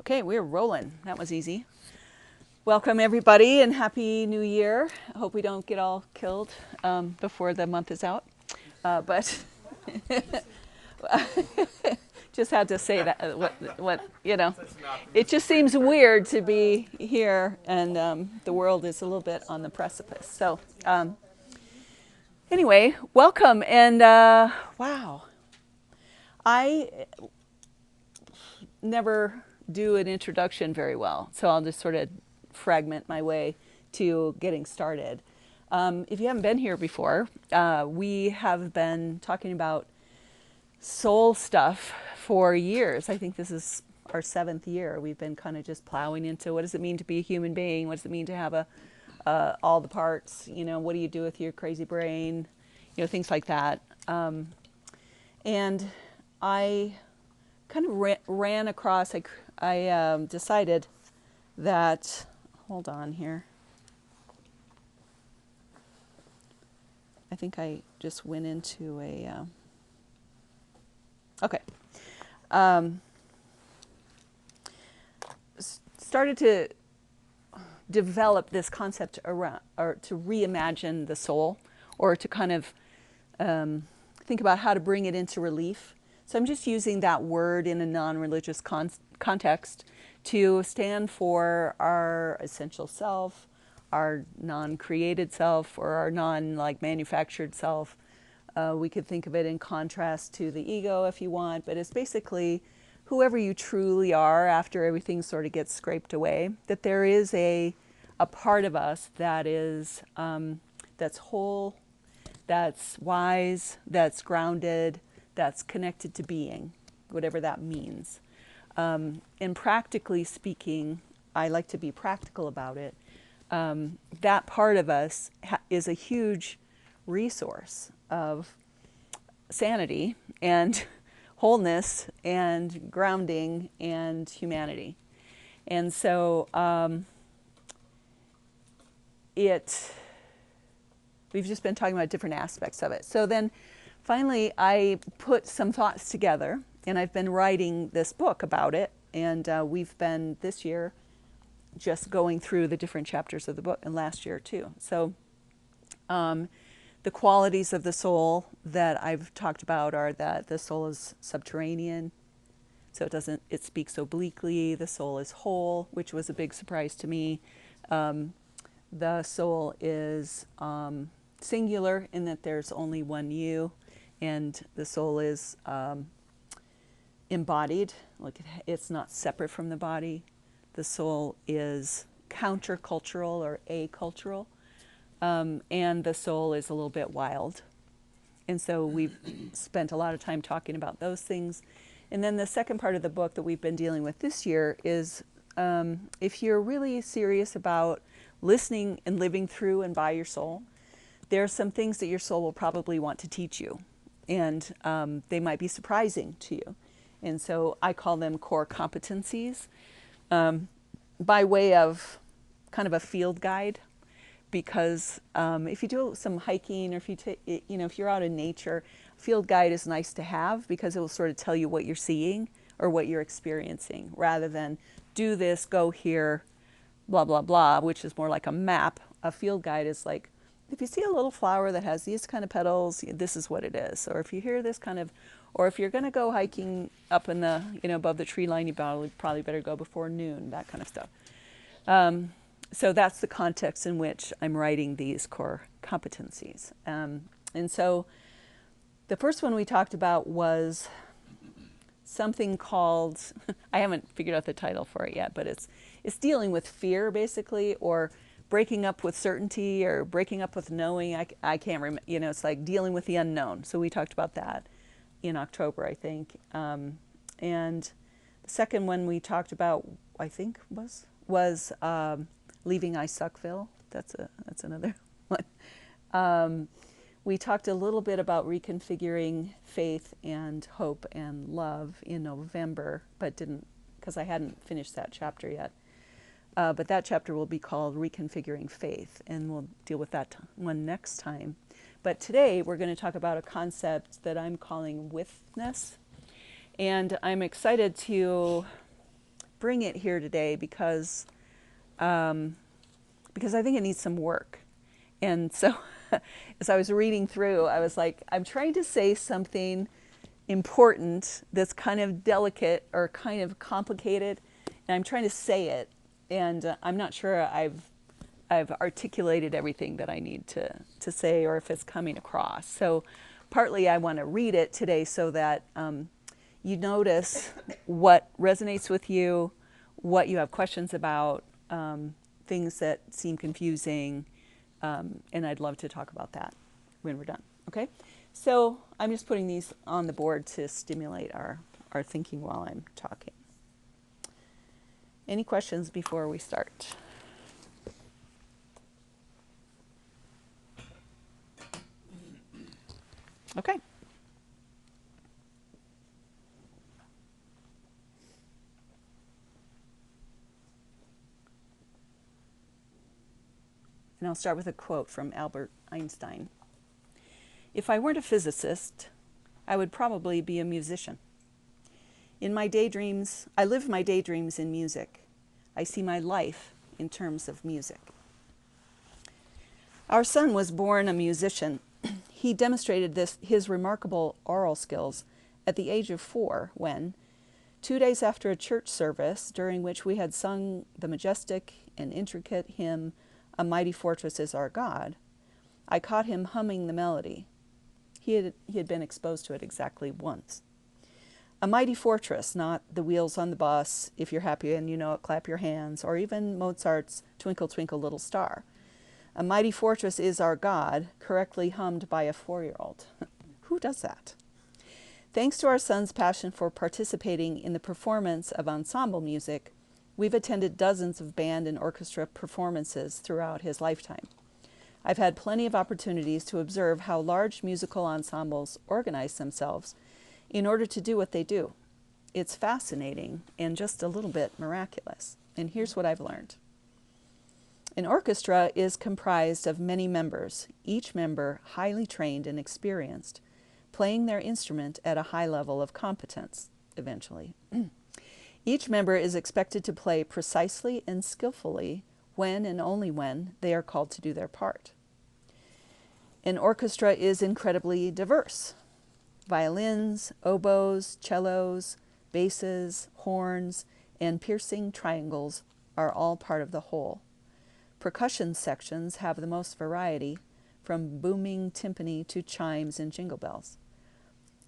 Okay, we're rolling. That was easy. Welcome, everybody, and Happy New Year. I hope we don't get all killed before the month is out. But just had to say that, it just seems weird to be here and the world is a little bit on the precipice. So anyway, welcome. And wow, I never do an introduction very well, so I'll just sort of fragment my way to getting started. If you haven't been here before, we have been talking about soul stuff for years. I think this is our 7th year. We've been kind of just plowing into what does it mean to be a human being? What does it mean to have all the parts? What do you do with your crazy brain? Things like that. And I kind of ran across, I decided that, hold on here. I think I just went into okay. Started to develop this concept around, or to reimagine the soul, or to kind of think about how to bring it into relief. So I'm just using that word in a non-religious context to stand for our essential self, our non-created self, or our non-manufactured self. We could think of it in contrast to the ego if you want, but it's basically whoever you truly are after everything sort of gets scraped away, that there is a part of us that is, that's whole, that's wise, that's grounded, that's connected to being, whatever that means. And practically speaking, I like to be practical about it. That part of us is a huge resource of sanity and wholeness and grounding and humanity. And so we've just been talking about different aspects of it. So then finally I put some thoughts together, and I've been writing this book about it, and we've been this year just going through the different chapters of the book, and last year too. So the qualities of the soul that I've talked about are that the soul is subterranean, so it speaks obliquely. The soul is whole, which was a big surprise to me. The soul is singular in that there's only one you, and the soul is embodied, like it's not separate from the body. The soul is countercultural or acultural, and the soul is a little bit wild. And so we've spent a lot of time talking about those things. And then the second part of the book that we've been dealing with this year is if you're really serious about listening and living through and by your soul, there are some things that your soul will probably want to teach you, and they might be surprising to you. And so I call them core competencies, by way of kind of a field guide, because if you do some hiking, or if you're out in nature, a field guide is nice to have because it will sort of tell you what you're seeing or what you're experiencing, rather than do this, go here, blah, blah, blah, which is more like a map. A field guide is like, if you see a little flower that has these kind of petals, this is what it is. Or if you hear this kind of, or if you're going to go hiking up in the, above the tree line, you probably better go before noon, that kind of stuff. So that's the context in which I'm writing these core competencies. And so the first one we talked about was something called, I haven't figured out the title for it yet, but it's dealing with fear, basically, or breaking up with certainty, or breaking up with knowing. I can't remember, it's like dealing with the unknown. So we talked about that in October, I think. And the second one we talked about, I think, was leaving I Suckville. That's another one. We talked a little bit about reconfiguring faith and hope and love in November, but didn't, because I hadn't finished that chapter yet. But that chapter will be called Reconfiguring Faith, and we'll deal with that one next time. But today we're going to talk about a concept that I'm calling With-ness. And I'm excited to bring it here today because I think it needs some work. And so as I was reading through, I was like, I'm trying to say something important that's kind of delicate or kind of complicated, and I'm trying to say it, and I'm not sure I've articulated everything that I need to say, or if it's coming across. So partly I want to read it today so that you notice what resonates with you, what you have questions about, things that seem confusing, and I'd love to talk about that when we're done. Okay? So I'm just putting these on the board to stimulate our thinking while I'm talking. Any questions before we start? Okay. And I'll start with a quote from Albert Einstein. If I weren't a physicist, I would probably be a musician. In my daydreams, I live my daydreams in music. I see my life in terms of music. Our son was born a musician. He demonstrated his remarkable oral skills at the age of 4 when, 2 days after a church service during which we had sung the majestic and intricate hymn, A Mighty Fortress is Our God, I caught him humming the melody. He had been exposed to it exactly once. A mighty fortress, not the wheels on the bus, if you're happy and you know it, clap your hands, or even Mozart's Twinkle, Twinkle, Little Star. A mighty fortress is our God, correctly hummed by a 4-year-old. Who does that? Thanks to our son's passion for participating in the performance of ensemble music, we've attended dozens of band and orchestra performances throughout his lifetime. I've had plenty of opportunities to observe how large musical ensembles organize themselves in order to do what they do. It's fascinating and just a little bit miraculous. And here's what I've learned. An orchestra is comprised of many members, each member highly trained and experienced, playing their instrument at a high level of competence, eventually. Each member is expected to play precisely and skillfully when and only when they are called to do their part. An orchestra is incredibly diverse. Violins, oboes, cellos, basses, horns, and piercing triangles are all part of the whole. Percussion sections have the most variety, from booming timpani to chimes and jingle bells.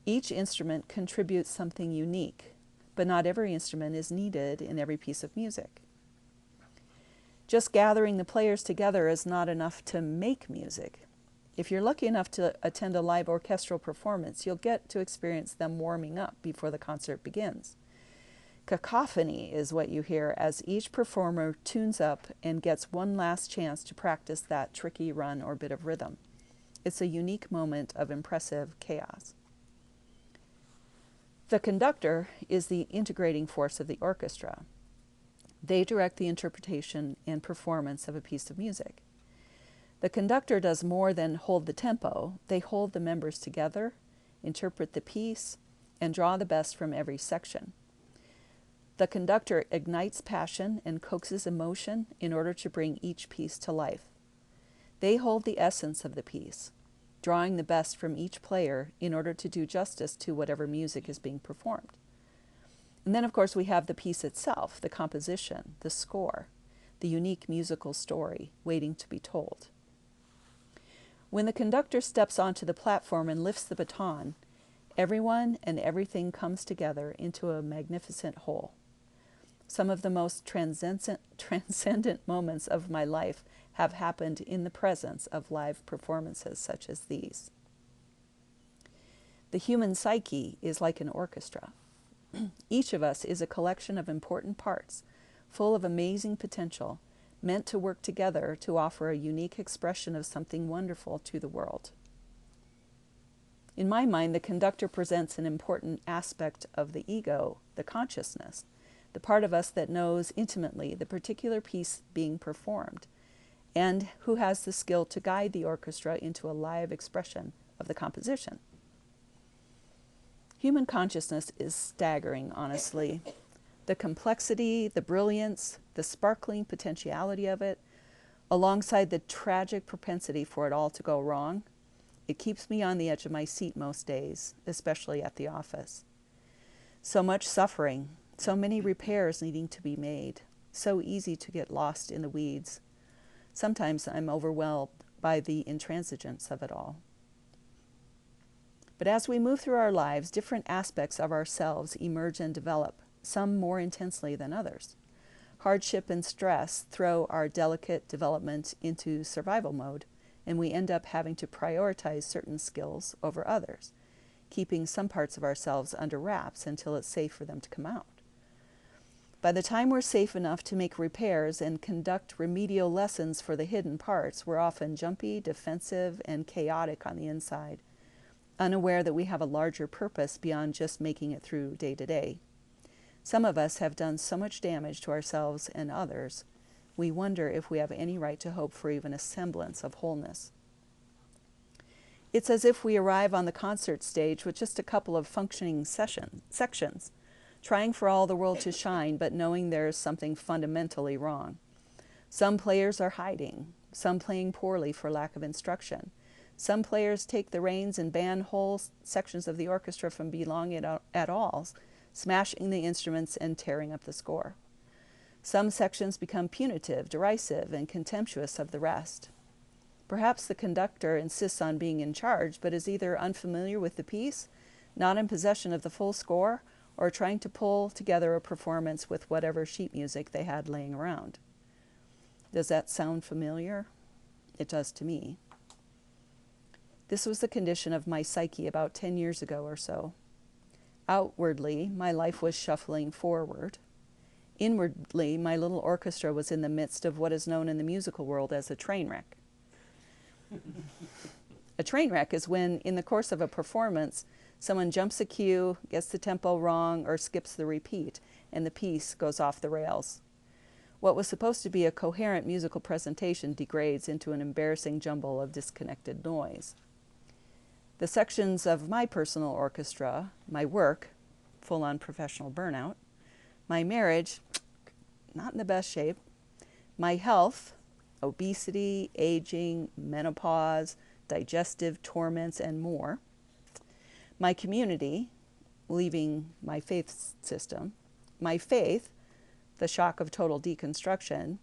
Each instrument contributes something unique, but not every instrument is needed in every piece of music. Just gathering the players together is not enough to make music. If you're lucky enough to attend a live orchestral performance, you'll get to experience them warming up before the concert begins. Cacophony is what you hear as each performer tunes up and gets one last chance to practice that tricky run or bit of rhythm. It's a unique moment of impressive chaos. The conductor is the integrating force of the orchestra. They direct the interpretation and performance of a piece of music. The conductor does more than hold the tempo. They hold the members together, interpret the piece, and draw the best from every section. The conductor ignites passion and coaxes emotion in order to bring each piece to life. They hold the essence of the piece, drawing the best from each player in order to do justice to whatever music is being performed. And then, of course, we have the piece itself, the composition, the score, the unique musical story waiting to be told. When the conductor steps onto the platform and lifts the baton, everyone and everything comes together into a magnificent whole. Some of the most transcendent moments of my life have happened in the presence of live performances such as these. The human psyche is like an orchestra. Each of us is a collection of important parts, full of amazing potential, meant to work together to offer a unique expression of something wonderful to the world. In my mind, the conductor presents an important aspect of the ego, the consciousness, the part of us that knows intimately the particular piece being performed, and who has the skill to guide the orchestra into a live expression of the composition. Human consciousness is staggering, honestly. The complexity, the brilliance, the sparkling potentiality of it, alongside the tragic propensity for it all to go wrong, it keeps me on the edge of my seat most days, especially at the office. So much suffering, so many repairs needing to be made, so easy to get lost in the weeds. Sometimes I'm overwhelmed by the intransigence of it all. But as we move through our lives, different aspects of ourselves emerge and develop, some more intensely than others. Hardship and stress throw our delicate development into survival mode, and we end up having to prioritize certain skills over others, keeping some parts of ourselves under wraps until it's safe for them to come out. By the time we're safe enough to make repairs and conduct remedial lessons for the hidden parts, we're often jumpy, defensive, and chaotic on the inside, unaware that we have a larger purpose beyond just making it through day to day. Some of us have done so much damage to ourselves and others, we wonder if we have any right to hope for even a semblance of wholeness. It's as if we arrive on the concert stage with just a couple of functioning sections, trying for all the world to shine, but knowing there's something fundamentally wrong. Some players are hiding, some playing poorly for lack of instruction. Some players take the reins and ban whole sections of the orchestra from belonging at all, smashing the instruments and tearing up the score. Some sections become punitive, derisive, and contemptuous of the rest. Perhaps the conductor insists on being in charge, but is either unfamiliar with the piece, not in possession of the full score, or trying to pull together a performance with whatever sheet music they had laying around. Does that sound familiar? It does to me. This was the condition of my psyche about 10 years ago or so. Outwardly, my life was shuffling forward. Inwardly, my little orchestra was in the midst of what is known in the musical world as a train wreck. A train wreck is when, in the course of a performance, someone jumps a cue, gets the tempo wrong, or skips the repeat, and the piece goes off the rails. What was supposed to be a coherent musical presentation degrades into an embarrassing jumble of disconnected noise. The sections of my personal orchestra, my work, full-on professional burnout, my marriage, not in the best shape, my health, obesity, aging, menopause, digestive torments, and more, my community, leaving my faith system, my faith, the shock of total deconstruction,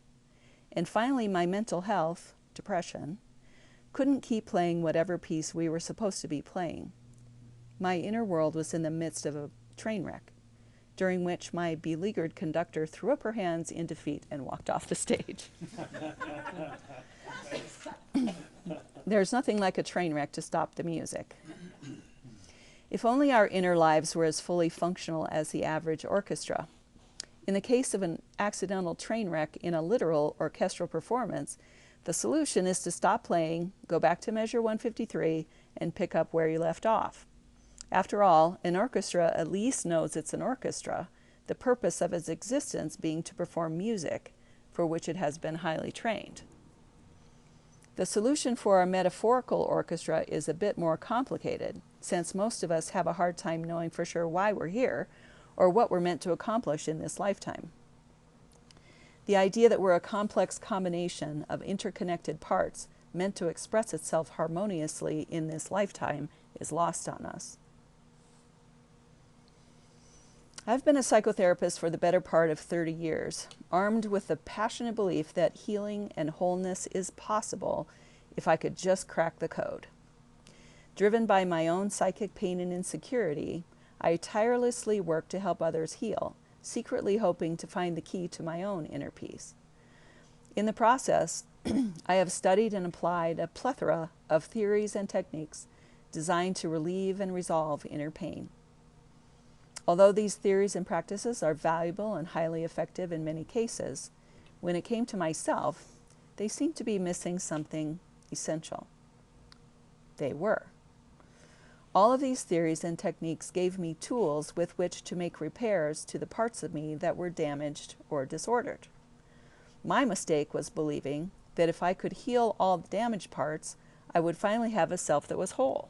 and finally my mental health, depression, couldn't keep playing whatever piece we were supposed to be playing. My inner world was in the midst of a train wreck, during which my beleaguered conductor threw up her hands in defeat and walked off the stage. There's nothing like a train wreck to stop the music. If only our inner lives were as fully functional as the average orchestra. In the case of an accidental train wreck in a literal orchestral performance, the solution is to stop playing, go back to measure 153, and pick up where you left off. After all, an orchestra at least knows it's an orchestra, the purpose of its existence being to perform music, for which it has been highly trained. The solution for our metaphorical orchestra is a bit more complicated, since most of us have a hard time knowing for sure why we're here, or what we're meant to accomplish in this lifetime. The idea that we're a complex combination of interconnected parts meant to express itself harmoniously in this lifetime is lost on us. I've been a psychotherapist for the better part of 30 years, armed with the passionate belief that healing and wholeness is possible if I could just crack the code. Driven by my own psychic pain and insecurity, I tirelessly work to help others heal, secretly hoping to find the key to my own inner peace. In the process, I have studied and applied a plethora of theories and techniques designed to relieve and resolve inner pain. Although these theories and practices are valuable and highly effective in many cases, when it came to myself, they seemed to be missing something essential. They were. All of these theories and techniques gave me tools with which to make repairs to the parts of me that were damaged or disordered. My mistake was believing that if I could heal all the damaged parts, I would finally have a self that was whole.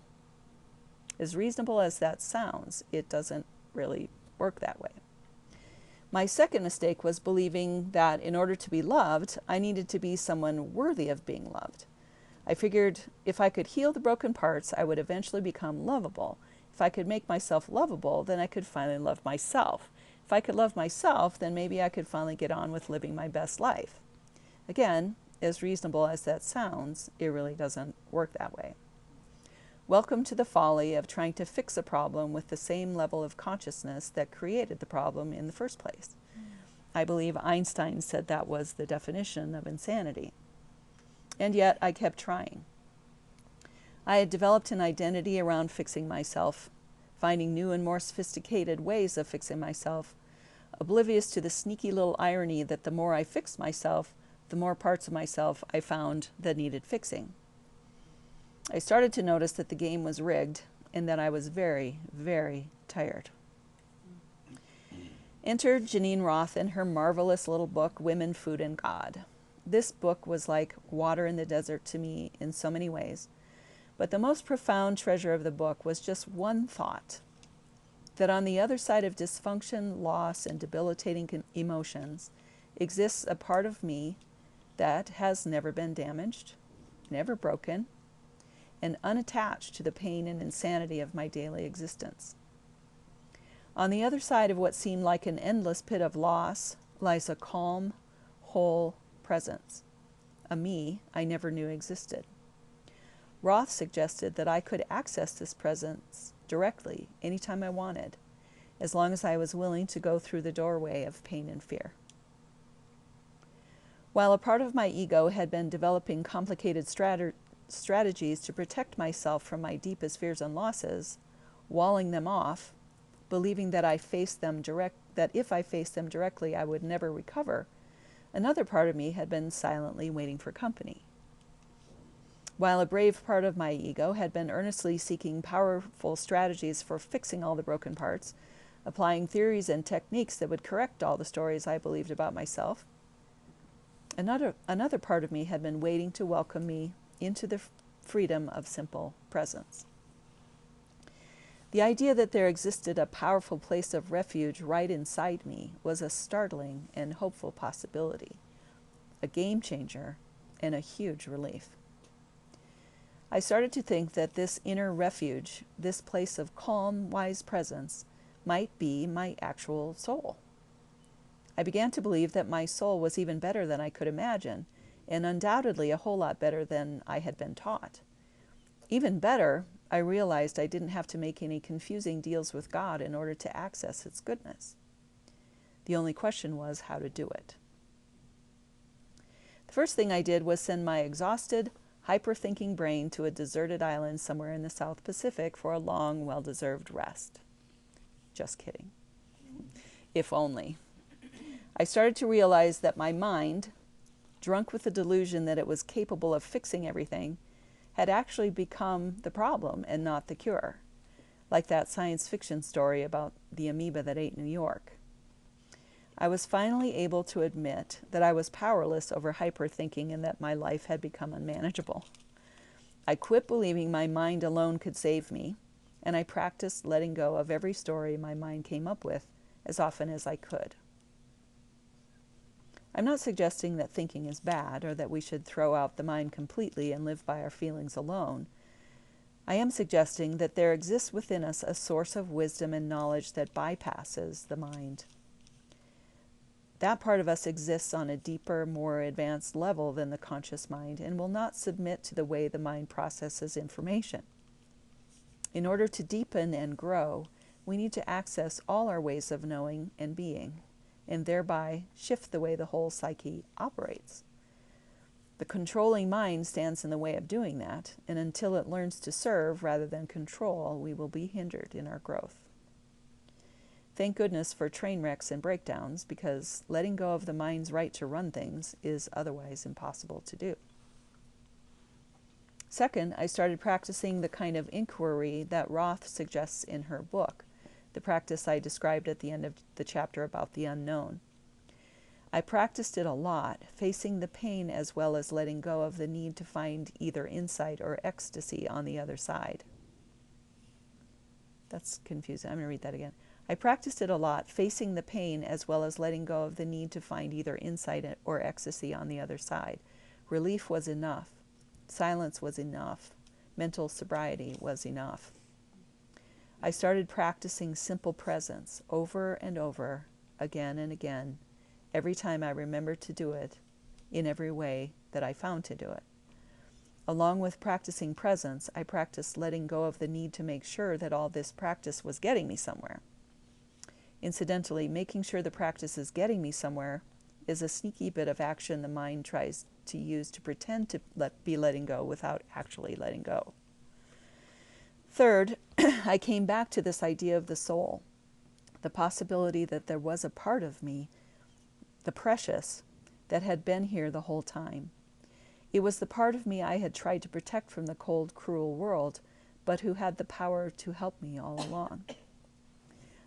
As reasonable as that sounds, it doesn't really work that way. My second mistake was believing that in order to be loved, I needed to be someone worthy of being loved. I figured if I could heal the broken parts, I would eventually become lovable. If I could make myself lovable, then I could finally love myself. If I could love myself, then maybe I could finally get on with living my best life. Again, as reasonable as that sounds, it really doesn't work that way. Welcome to the folly of trying to fix a problem with the same level of consciousness that created the problem in the first place. I believe Einstein said that was the definition of insanity. And yet I kept trying. I had developed an identity around fixing myself, finding new and more sophisticated ways of fixing myself, oblivious to the sneaky little irony that the more I fixed myself, the more parts of myself I found that needed fixing. I started to notice that the game was rigged and that I was very, very tired. Enter Janine Roth and her marvelous little book, Women, Food, and God. This book was like water in the desert to me in so many ways, but the most profound treasure of the book was just one thought, that on the other side of dysfunction, loss, and debilitating emotions exists a part of me that has never been damaged, never broken, and unattached to the pain and insanity of my daily existence. On the other side of what seemed like an endless pit of loss lies a calm, whole presence, a me I never knew existed. Roth suggested that I could access this presence directly anytime I wanted, as long as I was willing to go through the doorway of pain and fear. While a part of my ego had been developing complicated strategies to protect myself from my deepest fears and losses, walling them off, believing that that if I faced them directly, I would never recover, another part of me had been silently waiting for company. While a brave part of my ego had been earnestly seeking powerful strategies for fixing all the broken parts, applying theories and techniques that would correct all the stories I believed about myself, another part of me had been waiting to welcome me into the freedom of simple presence. The idea that there existed a powerful place of refuge right inside me was a startling and hopeful possibility, a game changer, and a huge relief. I started to think that this inner refuge, this place of calm, wise presence, might be my actual soul. I began to believe that my soul was even better than I could imagine, and undoubtedly a whole lot better than I had been taught. Even better, I realized I didn't have to make any confusing deals with God in order to access its goodness. The only question was how to do it. The first thing I did was send my exhausted, hyper-thinking brain to a deserted island somewhere in the South Pacific for a long, well-deserved rest. Just kidding. If only. I started to realize that my mind, drunk with the delusion that it was capable of fixing everything, had actually become the problem and not the cure, like that science fiction story about the amoeba that ate New York. I was finally able to admit that I was powerless over hyper-thinking and that my life had become unmanageable. I quit believing my mind alone could save me, and I practiced letting go of every story my mind came up with as often as I could. I'm not suggesting that thinking is bad or that we should throw out the mind completely and live by our feelings alone. I am suggesting that there exists within us a source of wisdom and knowledge that bypasses the mind. That part of us exists on a deeper, more advanced level than the conscious mind and will not submit to the way the mind processes information. In order to deepen and grow, we need to access all our ways of knowing and being, and thereby shift the way the whole psyche operates. The controlling mind stands in the way of doing that, and until it learns to serve rather than control, we will be hindered in our growth. Thank goodness for train wrecks and breakdowns, because letting go of the mind's right to run things is otherwise impossible to do. Second, I started practicing the kind of inquiry that Roth suggests in her book, the practice I described at the end of the chapter about the unknown. I practiced it a lot, facing the pain as well as letting go of the need to find either insight or ecstasy on the other side. That's confusing. I'm going to read that again. I practiced it a lot, facing the pain as well as letting go of the need to find either insight or ecstasy on the other side. Relief was enough. Silence was enough. Mental sobriety was enough. I started practicing simple presence over and over, again and again, every time I remembered to do it, in every way that I found to do it. Along with practicing presence, I practiced letting go of the need to make sure that all this practice was getting me somewhere. Incidentally, making sure the practice is getting me somewhere is a sneaky bit of action the mind tries to use to pretend to be letting go without actually letting go. Third, I came back to this idea of the soul, the possibility that there was a part of me, the precious, that had been here the whole time. It was the part of me I had tried to protect from the cold, cruel world, but who had the power to help me all along.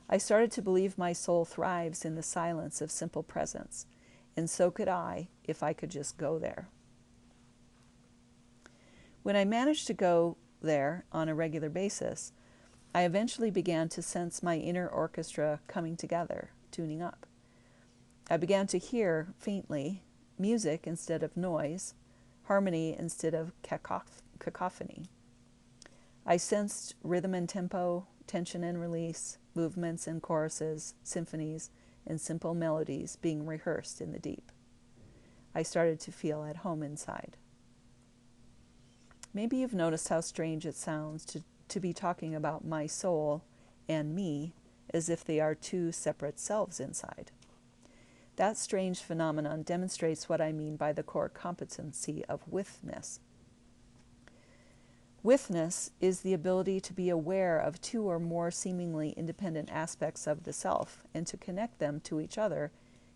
I started to believe my soul thrives in the silence of simple presence, and so could I if I could just go there. When I managed to go there on a regular basis, I eventually began to sense my inner orchestra coming together, tuning up. I began to hear, faintly, music instead of noise, harmony instead of cacophony. I sensed rhythm and tempo, tension and release, movements and choruses, symphonies, and simple melodies being rehearsed in the deep. I started to feel at home inside. Maybe you've noticed how strange it sounds to be talking about my soul and me as if they are two separate selves inside. That strange phenomenon demonstrates what I mean by the core competency of with-ness. With-ness is the ability to be aware of two or more seemingly independent aspects of the self and to connect them to each other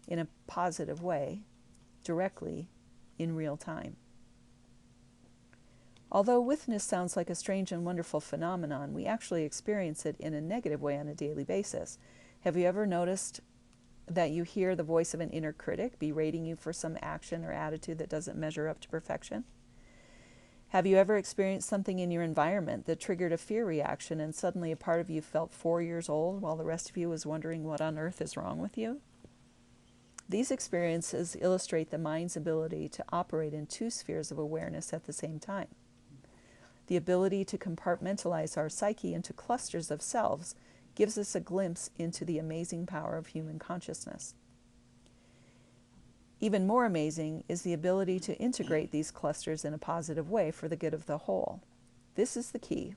in a positive way, directly, in real time. Although with-ness sounds like a strange and wonderful phenomenon, we actually experience it in a negative way on a daily basis. Have you ever noticed that you hear the voice of an inner critic berating you for some action or attitude that doesn't measure up to perfection? Have you ever experienced something in your environment that triggered a fear reaction and suddenly a part of you felt 4 years old while the rest of you was wondering what on earth is wrong with you? These experiences illustrate the mind's ability to operate in two spheres of awareness at the same time. The ability to compartmentalize our psyche into clusters of selves gives us a glimpse into the amazing power of human consciousness. Even more amazing is the ability to integrate these clusters in a positive way for the good of the whole. This is the key,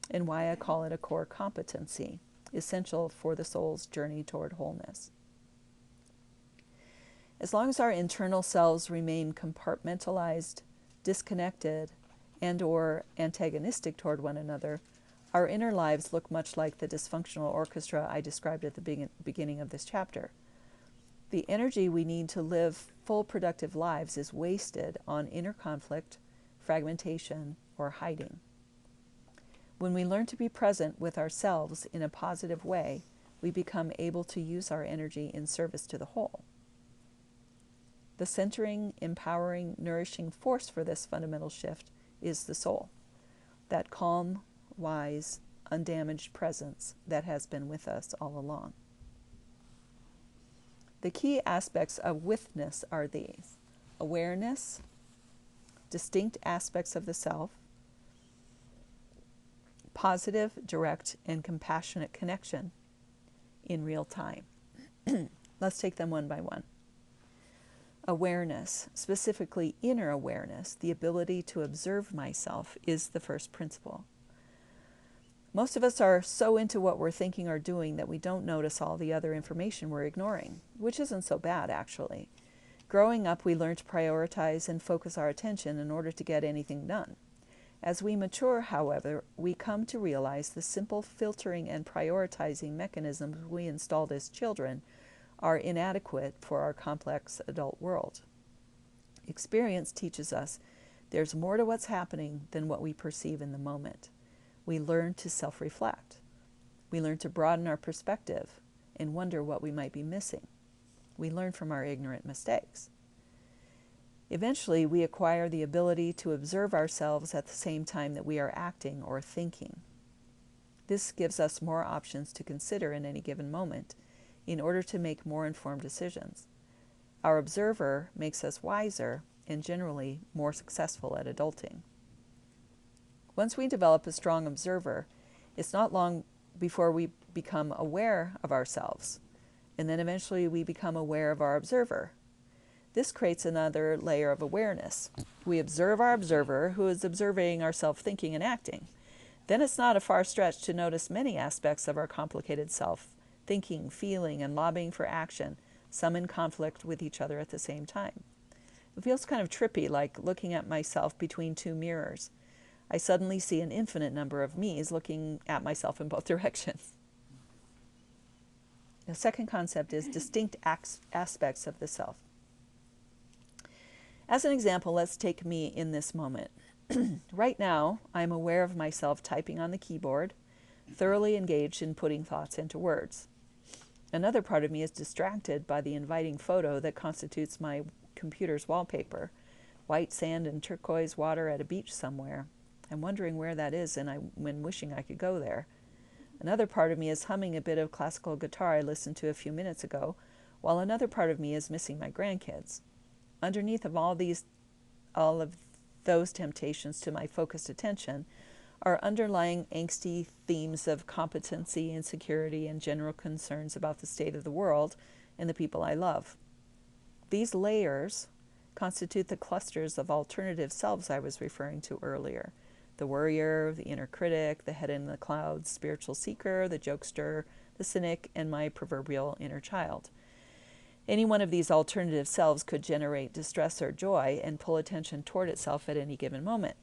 and why I call it a core competency, essential for the soul's journey toward wholeness. As long as our internal selves remain compartmentalized, disconnected, and or antagonistic toward one another, our inner lives look much like the dysfunctional orchestra I described at the beginning of this chapter. The energy we need to live full productive lives is wasted on inner conflict, fragmentation, or hiding. When we learn to be present with ourselves in a positive way, we become able to use our energy in service to the whole. The centering, empowering, nourishing force for this fundamental shift is the soul, that calm, wise, undamaged presence that has been with us all along. The key aspects of with-ness are these: awareness, distinct aspects of the self, positive, direct, and compassionate connection in real time. Let's take them one by one. Awareness, specifically inner awareness, the ability to observe myself, is the first principle. Most of us are so into what we're thinking or doing that we don't notice all the other information we're ignoring, which isn't so bad, actually. Growing up, we learn to prioritize and focus our attention in order to get anything done. As we mature, however, we come to realize the simple filtering and prioritizing mechanisms we installed as children are inadequate for our complex adult world. Experience teaches us there's more to what's happening than what we perceive in the moment. We learn to self-reflect. We learn to broaden our perspective and wonder what we might be missing. We learn from our ignorant mistakes. Eventually, we acquire the ability to observe ourselves at the same time that we are acting or thinking. This gives us more options to consider in any given moment in order to make more informed decisions. Our observer makes us wiser and generally more successful at adulting. Once we develop a strong observer, it's not long before we become aware of ourselves, and then eventually we become aware of our observer. This creates another layer of awareness. We observe our observer, who is observing our self-thinking and acting. Then it's not a far stretch to notice many aspects of our complicated self, thinking, feeling, and lobbying for action, some in conflict with each other at the same time. It feels kind of trippy, like looking at myself between two mirrors. I suddenly see an infinite number of me's looking at myself in both directions. The second concept is distinct aspects of the self. As an example, let's take me in this moment. Right now, I'm aware of myself typing on the keyboard, thoroughly engaged in putting thoughts into words. Another part of me is distracted by the inviting photo that constitutes my computer's wallpaper, white sand and turquoise water at a beach somewhere. I'm wondering where that is and I'm wishing I could go there. Another part of me is humming a bit of classical guitar I listened to a few minutes ago, while another part of me is missing my grandkids. Underneath of all of those temptations to my focused attention are underlying angsty themes of competency, insecurity, and general concerns about the state of the world and the people I love. These layers constitute the clusters of alternative selves I was referring to earlier. The worrier, the inner critic, the head in the clouds, spiritual seeker, the jokester, the cynic, and my proverbial inner child. Any one of these alternative selves could generate distress or joy and pull attention toward itself at any given moment.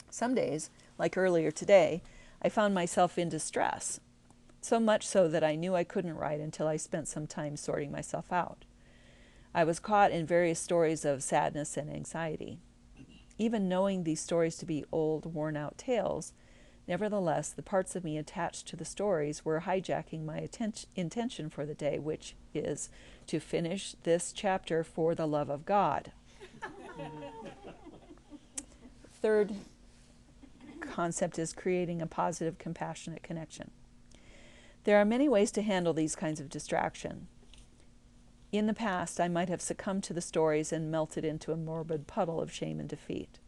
Some days, like earlier today, I found myself in distress, so much so that I knew I couldn't write until I spent some time sorting myself out. I was caught in various stories of sadness and anxiety. Even knowing these stories to be old, worn-out tales, nevertheless, the parts of me attached to the stories were hijacking my intention for the day, which is to finish this chapter for the love of God. Third concept is creating a positive, compassionate connection. There are many ways to handle these kinds of distraction. In the past, I might have succumbed to the stories and melted into a morbid puddle of shame and defeat.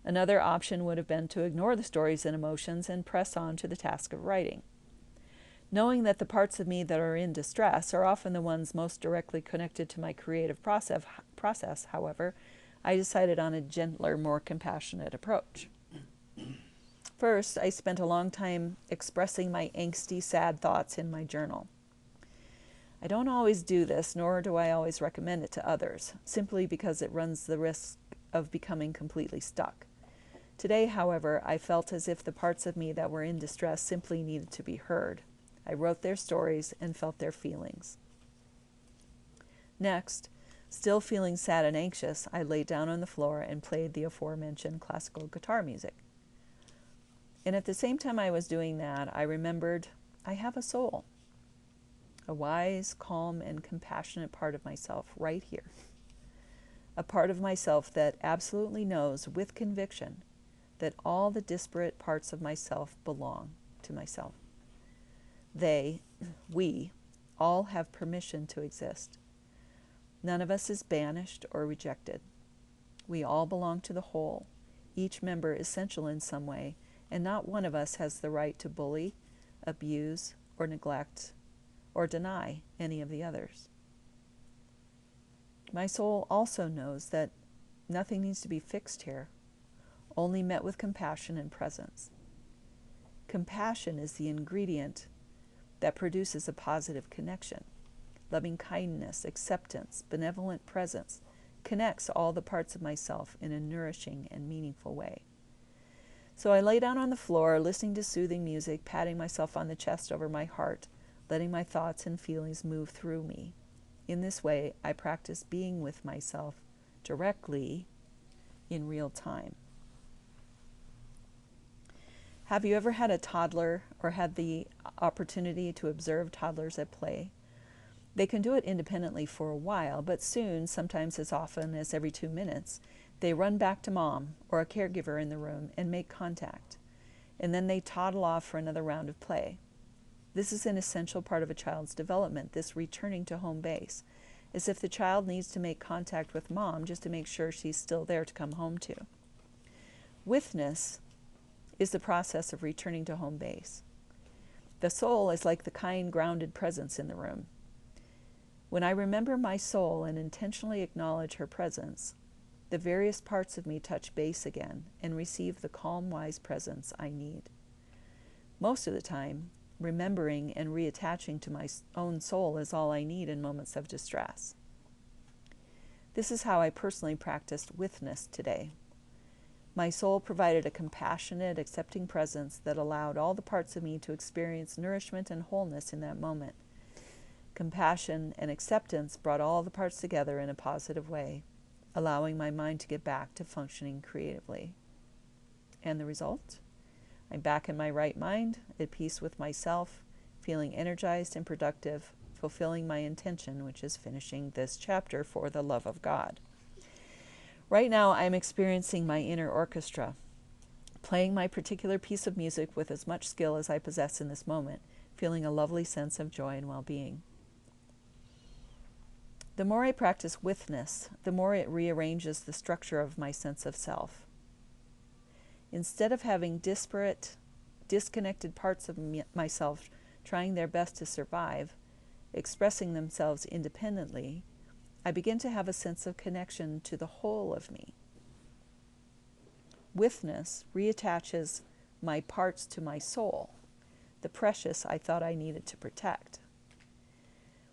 Another option would have been to ignore the stories and emotions and press on to the task of writing. Knowing that the parts of me that are in distress are often the ones most directly connected to my creative process, however, I decided on a gentler, more compassionate approach. First, I spent a long time expressing my angsty, sad thoughts in my journal. I don't always do this, nor do I always recommend it to others, simply because it runs the risk of becoming completely stuck. Today, however, I felt as if the parts of me that were in distress simply needed to be heard. I wrote their stories and felt their feelings. Next, still feeling sad and anxious, I lay down on the floor and played the aforementioned classical guitar music. And at the same time I was doing that, I remembered I have a soul. A wise, calm, and compassionate part of myself right here. A part of myself that absolutely knows with conviction that all the disparate parts of myself belong to myself. We, all have permission to exist. None of us is banished or rejected. We all belong to the whole, each member essential in some way, and not one of us has the right to bully, abuse, or neglect or deny any of the others. My soul also knows that nothing needs to be fixed here, only met with compassion and presence. Compassion is the ingredient that produces a positive connection. Loving kindness, acceptance, benevolent presence connects all the parts of myself in a nourishing and meaningful way. So I lay down on the floor, listening to soothing music, patting myself on the chest over my heart, letting my thoughts and feelings move through me. In this way, I practice being with myself directly in real time. Have you ever had a toddler or had the opportunity to observe toddlers at play? They can do it independently for a while, but soon, sometimes as often as every 2 minutes, they run back to mom or a caregiver in the room and make contact. and then they toddle off for another round of play. This is an essential part of a child's development, this returning to home base, as if the child needs to make contact with mom just to make sure she's still there to come home to. With-ness is the process of returning to home base. The soul is like the kind, grounded presence in the room. When I remember my soul and intentionally acknowledge her presence, the various parts of me touch base again and receive the calm, wise presence I need. Most of the time, remembering and reattaching to my own soul is all I need in moments of distress. This is how I personally practiced with-ness today. My soul provided a compassionate, accepting presence that allowed all the parts of me to experience nourishment and wholeness in that moment. Compassion and acceptance brought all the parts together in a positive way, allowing my mind to get back to functioning creatively. And the result? I'm back in my right mind, at peace with myself, feeling energized and productive, fulfilling my intention, which is finishing this chapter for the love of God. Right now, I'm experiencing my inner orchestra, playing my particular piece of music with as much skill as I possess in this moment, feeling a lovely sense of joy and well-being. The more I practice with-ness, the more it rearranges the structure of my sense of self. Instead of having disparate, disconnected parts of myself trying their best to survive, expressing themselves independently, I begin to have a sense of connection to the whole of me. With-ness reattaches my parts to my soul, the precious I thought I needed to protect.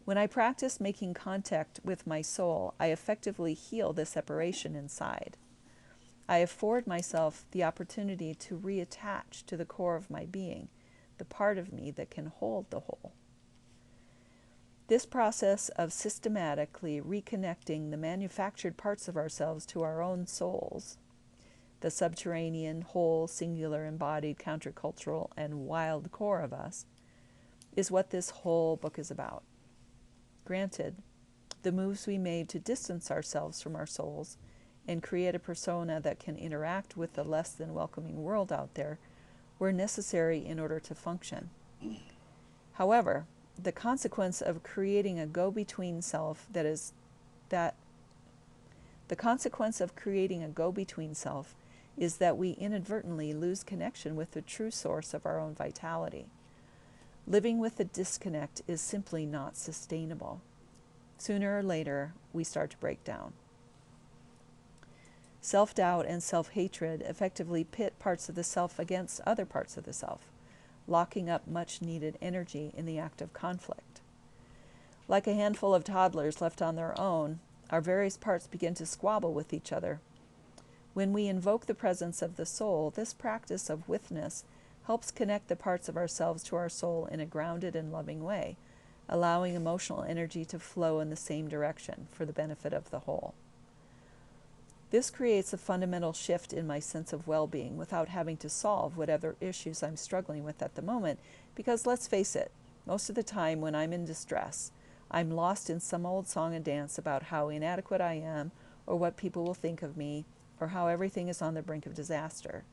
When I practice making contact with my soul, I effectively heal the separation inside. I afford myself the opportunity to reattach to the core of my being, the part of me that can hold the whole. This process of systematically reconnecting the manufactured parts of ourselves to our own souls, the subterranean, whole, singular, embodied, countercultural, and wild core of us, is what this whole book is about. Granted, the moves we made to distance ourselves from our souls and create a persona that can interact with the less than welcoming world out there were necessary in order to function. However, the consequence of creating a go-between self is that we inadvertently lose connection with the true source of our own vitality. Living with the disconnect is simply not sustainable. Sooner or later, we start to break down. Self-doubt and self-hatred effectively pit parts of the self against other parts of the self, locking up much-needed energy in the act of conflict. Like a handful of toddlers left on their own, our various parts begin to squabble with each other. When we invoke the presence of the soul, this practice of with-ness helps connect the parts of ourselves to our soul in a grounded and loving way, allowing emotional energy to flow in the same direction for the benefit of the whole. This creates a fundamental shift in my sense of well-being without having to solve whatever issues I'm struggling with at the moment, because let's face it, most of the time when I'm in distress, I'm lost in some old song and dance about how inadequate I am, or what people will think of me, or how everything is on the brink of disaster.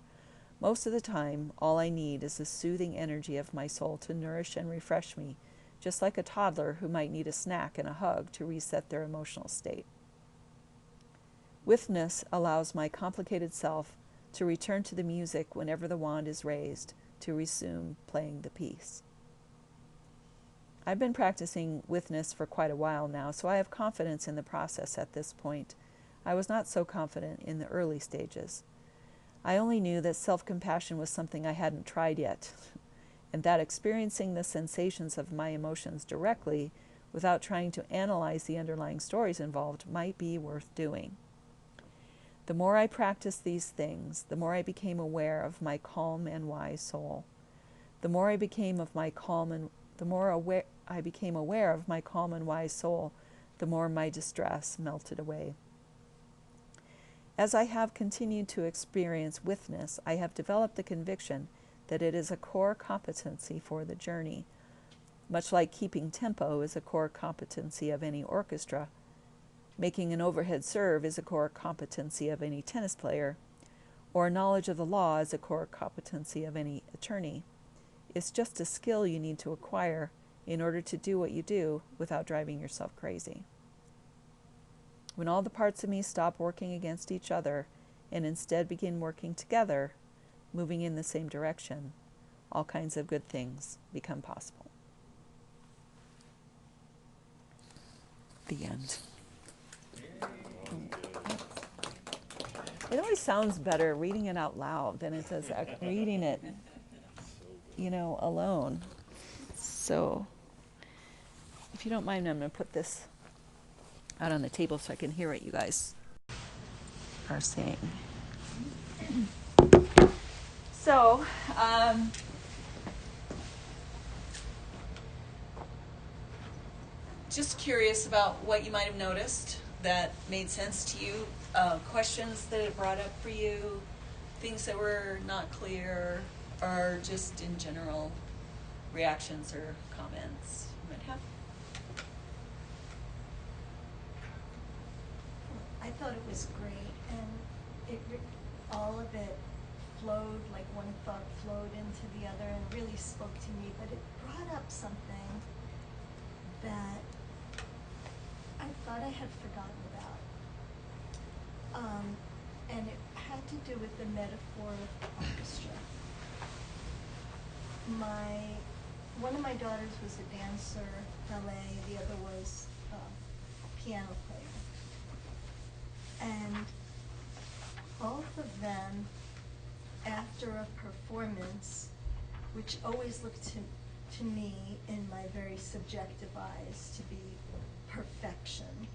Most of the time, all I need is the soothing energy of my soul to nourish and refresh me, just like a toddler who might need a snack and a hug to reset their emotional state. With-ness allows my complicated self to return to the music whenever the wand is raised to resume playing the piece. I've been practicing with-ness for quite a while now, so I have confidence in the process at this point. I was not so confident in the early stages. I only knew that self-compassion was something I hadn't tried yet, and that experiencing the sensations of my emotions directly, without trying to analyze the underlying stories involved, might be worth doing. The more I practiced these things, the more I became aware of my calm and wise soul. The more I became aware of my calm and wise soul, the more my distress melted away. As I have continued to experience with-ness, I have developed the conviction that it is a core competency for the journey. Much like keeping tempo is a core competency of any orchestra, making an overhead serve is a core competency of any tennis player, or knowledge of the law as a core competency of any attorney. It's just a skill you need to acquire in order to do what you do without driving yourself crazy. When all the parts of me stop working against each other and instead begin working together, moving in the same direction, all kinds of good things become possible. The end. It always sounds better reading it out loud than it does reading it, alone. So, if you don't mind, I'm going to put this out on the table so I can hear what you guys are saying. So, just curious about what you might have noticed that made sense to you, questions that it brought up for you, things that were not clear, or just in general reactions or comments you might have. I thought it was great, and all of it flowed, like one thought flowed into the other and really spoke to me, but it brought up something that I thought I had forgotten about. And it had to do with the metaphor of orchestra. One of my daughters was a dancer, ballet, the other was a piano player. And both of them, after a performance, which always looked to me in my very subjective eyes to be perfection,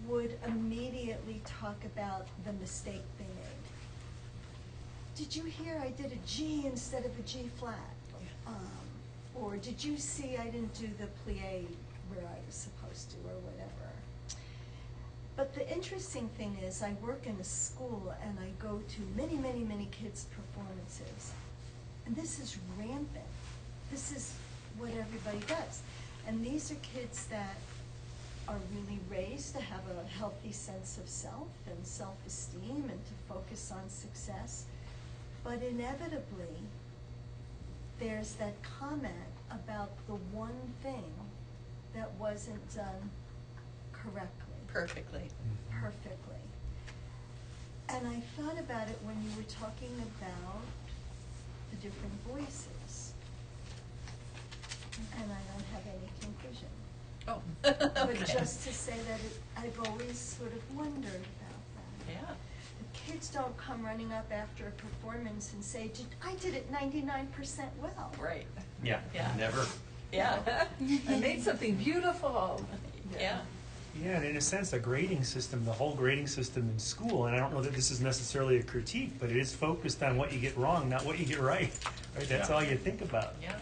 would immediately talk about the mistake they made. Did you hear I did a G instead of a G flat? Or did you see I didn't do the plie where I was supposed to, or whatever? But the interesting thing is I work in a school and I go to many, many, many kids' performances. And this is rampant. This is what everybody does. And these are kids that are really raised to have a healthy sense of self and self-esteem and to focus on success. But inevitably, there's that comment about the one thing that wasn't done correctly. Perfectly. And I thought about it when you were talking about the different voices. And I don't have any conclusion. Oh, But okay. just to say that I've always sort of wondered about that. Yeah. The kids don't come running up after a performance and say, I did it 99% well. Right. Yeah. Never. Yeah. I made something beautiful. Yeah. Yeah, and in a sense, a grading system, the whole grading system in school, and I don't know that this is necessarily a critique, but it is focused on what you get wrong, not what you get right. Right? That's all you think about. Yeah.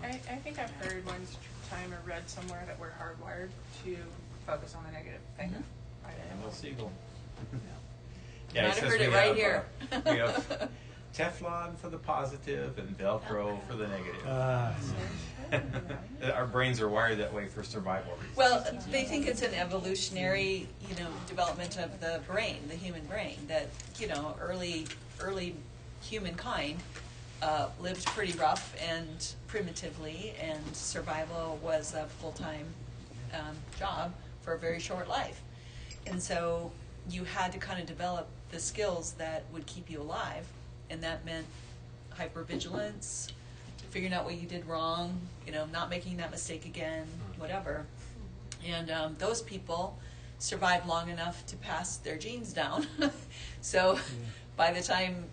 I think I've heard one time or read somewhere that we're hardwired to focus on the negative thing. Mm-hmm. Right. Emil Siegel. You might he have says heard it we right have, here. We have Teflon for the positive and Velcro for the negative. Our brains are wired that way for survival reasons. Well, they think it's an evolutionary, development of the brain, the human brain, that, early humankind lived pretty rough and primitively, and survival was a full-time job for a very short life. And so you had to kind of develop the skills that would keep you alive, and that meant hypervigilance, figuring out what you did wrong, not making that mistake again, whatever. And those people survived long enough to pass their genes down. So by the time,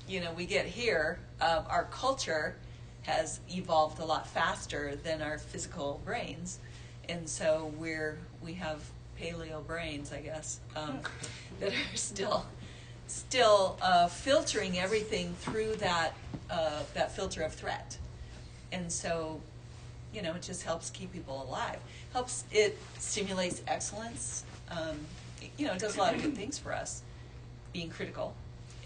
we get here, our culture has evolved a lot faster than our physical brains. And so we have paleo brains, I guess, that are still filtering everything through that filter of threat. And so, it just helps keep people alive. It stimulates excellence. It does a lot of good things for us, being critical.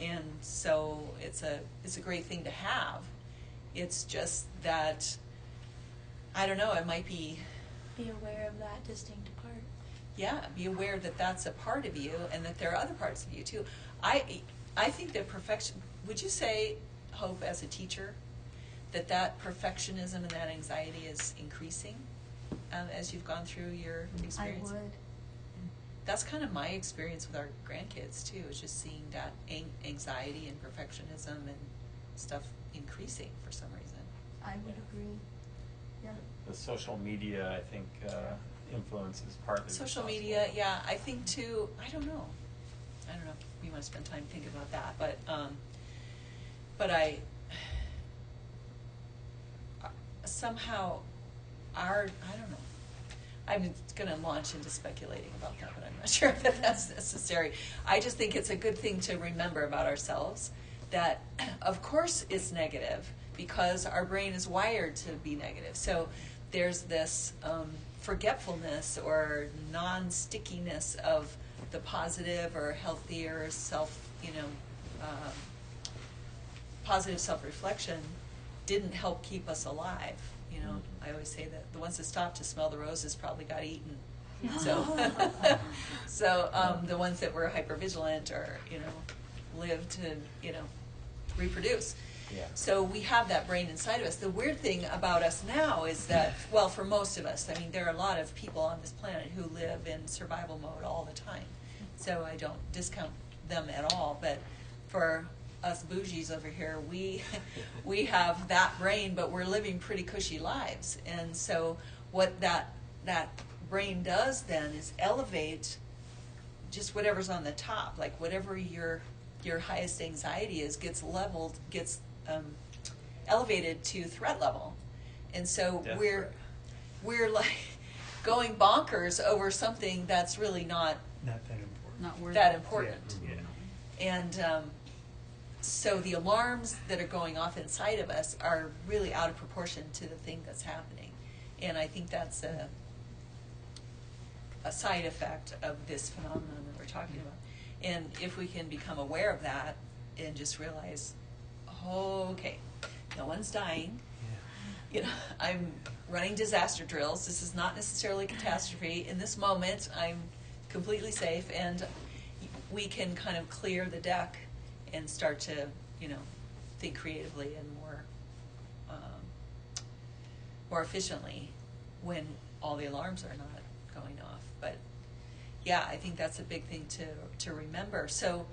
And so it's a great thing to have. It's just that, I don't know, it might be aware of that distinct part. Yeah, be aware that that's a part of you and that there are other parts of you too. I think that perfection, would you say, Hope, as a teacher, that perfectionism and that anxiety is increasing as you've gone through your experience? I would. That's kind of my experience with our grandkids too, is just seeing that anxiety and perfectionism and stuff increasing for some reason. I would agree. Yeah. The social media, I think, influences partly. Social responsible. media, yeah, I think too. I don't know. We want to spend time thinking about that, but I somehow I don't know. I'm going to launch into speculating about that, but I'm not sure that that's necessary. I just think it's a good thing to remember about ourselves that, of course, it's negative because our brain is wired to be negative. So there's this forgetfulness or non-stickiness of the positive or healthier positive self-reflection didn't help keep us alive. I always say that the ones that stopped to smell the roses probably got eaten. So the ones that were hypervigilant or lived to reproduce. Yeah. So we have that brain inside of us. The weird thing about us now is that, well, for most of us, I mean, there are a lot of people on this planet who live in survival mode all the time. So I don't discount them at all. But for us bougies over here, we have that brain, but we're living pretty cushy lives. And so what that brain does then is elevate just whatever's on the top, like whatever your highest anxiety is gets elevated to threat level. And so Death we're threat. we're like going bonkers over something that's really not Not that important. Not worth that it. important. Yeah. And so the alarms that are going off inside of us are really out of proportion to the thing that's happening. And I think that's a side effect of this phenomenon that we're talking about. And if we can become aware of that and just realize, oh, okay, no one's dying. Yeah. I'm running disaster drills. This is not necessarily a catastrophe. In this moment, I'm completely safe, and we can kind of clear the deck and start to, think creatively and more efficiently when all the alarms are not going off. But yeah, I think that's a big thing to remember. So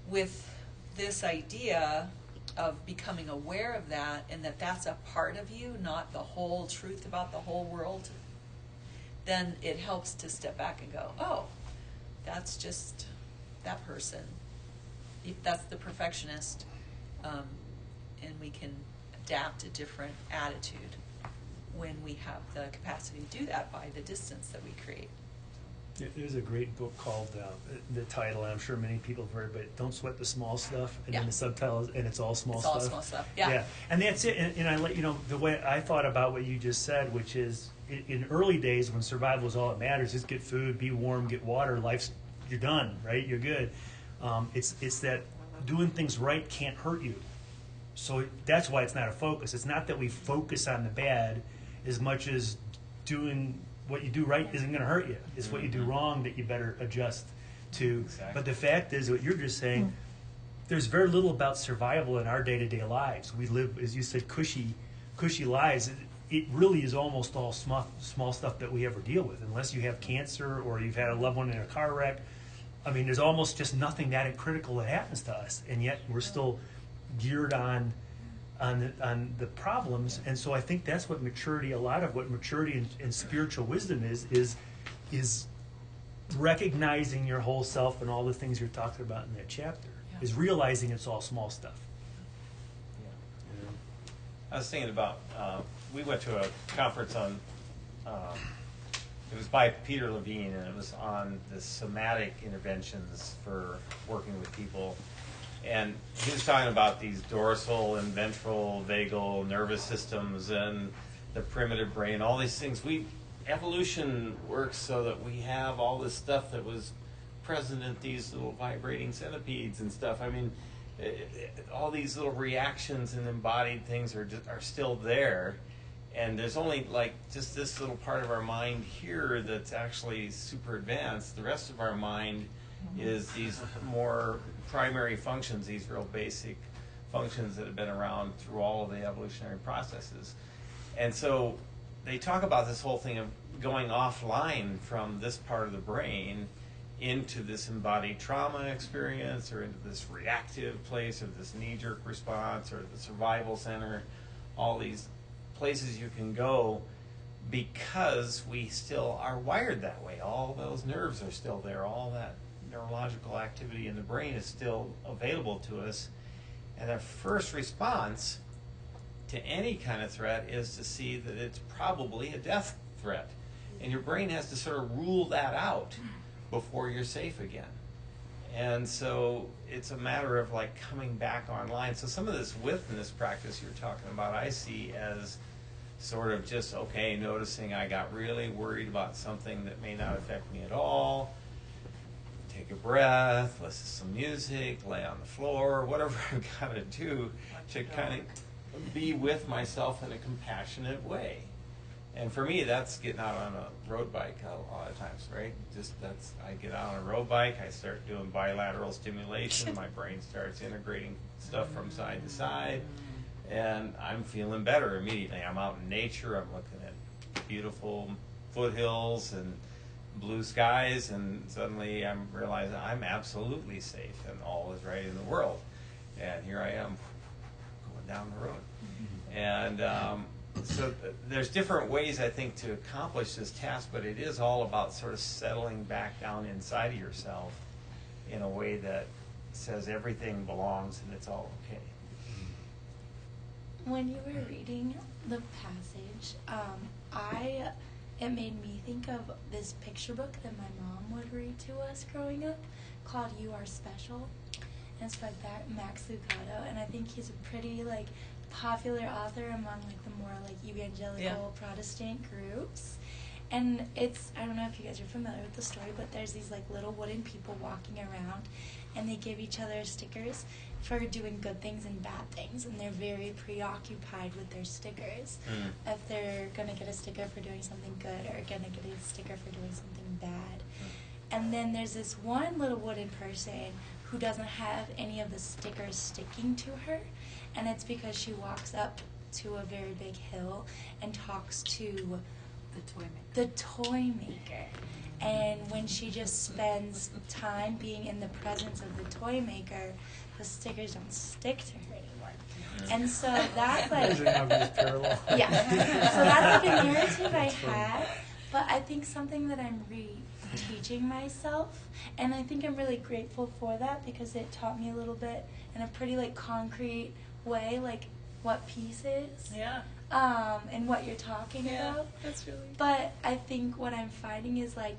with this idea of becoming aware of that and that that's a part of you, not the whole truth about the whole world, then it helps to step back and go, oh, that's just that person. If that's the perfectionist, and we can adapt a different attitude when we have the capacity to do that by the distance that we create. There's a great book called the title, and I'm sure many people have heard, but "Don't Sweat the Small Stuff," and Yeah. then the subtitle is, "And it's all small It's stuff." all small stuff. Yeah. And that's it. And I let you know the way I thought about what you just said, which is in early days when survival was all that matters, just get food, be warm, get water. You're done, right? You're good. It's that doing things right can't hurt you. So that's why it's not a focus. It's not that we focus on the bad as much as doing what you do right isn't going to hurt you. It's what you do wrong that you better adjust to. Exactly. But the fact is, what you're just saying, there's very little about survival in our day-to-day lives. We live, as you said, cushy lives. It really is almost all small stuff that we ever deal with, unless you have cancer or you've had a loved one in a car wreck. I mean, there's almost just nothing that critical that happens to us, and yet we're still geared on the problems. And so I think that's what maturity, a lot of what maturity and spiritual wisdom is recognizing your whole self and all the things you're talking about in that chapter, Yeah. is realizing it's all small stuff. Yeah. I was thinking about, we went to a conference on, it was by Peter Levine, and it was on the somatic interventions for working with people. And he was talking about these dorsal and ventral vagal nervous systems and the primitive brain, all these things. Evolution works so that we have all this stuff that was present in these little vibrating centipedes and stuff. I mean, all these little reactions and embodied things are still there. And there's only like just this little part of our mind here that's actually super advanced. The rest of our mind is these more primary functions, these real basic functions that have been around through all of the evolutionary processes. And so they talk about this whole thing of going offline from this part of the brain into this embodied trauma experience, or into this reactive place, or this knee-jerk response, or the survival center, all these places you can go, because we still are wired that way. All those nerves are still there. All that neurological activity in the brain is still available to us. And our first response to any kind of threat is to see that it's probably a death threat. And your brain has to sort of rule that out before you're safe again. And so it's a matter of like coming back online. So some of this with-ness practice you're talking about, I see as sort of just, okay, noticing I got really worried about something that may not affect me at all. Take a breath, listen to some music, lay on the floor, whatever I've got to do to kind of be with myself in a compassionate way. And for me, that's getting out on a road bike a lot of times, right? I get out on a road bike, I start doing bilateral stimulation, my brain starts integrating stuff from side to side, and I'm feeling better immediately. I'm out in nature, I'm looking at beautiful foothills and blue skies, and suddenly I'm realizing I'm absolutely safe and all is right in the world. And here I am going down the road. And so there's different ways, I think, to accomplish this task, but it is all about sort of settling back down inside of yourself in a way that says everything belongs and it's all okay. When you were reading the passage, it made me think of this picture book that my mom would read to us growing up called You Are Special. And it's by Max Lucado, and I think he's a pretty popular author among the more evangelical Protestant groups. And it's, I don't know if you guys are familiar with the story, but there's these little wooden people walking around, and they give each other stickers for doing good things and bad things, and they're very preoccupied with their stickers. If they're going to get a sticker for doing something good, or going to get a sticker for doing something bad. And then there's this one little wooden person who doesn't have any of the stickers sticking to her, and it's because she walks up to a very big hill and talks to the toy maker. And when she just spends time being in the presence of the toy maker, the stickers don't stick to her anymore. And so that's yeah. So that's a narrative I had, but I think something that I'm teaching myself, and I think I'm really grateful for that, because it taught me a little bit in a pretty concrete way, what peace is. Yeah. And what you're talking about. That's really. But I think what I'm finding is I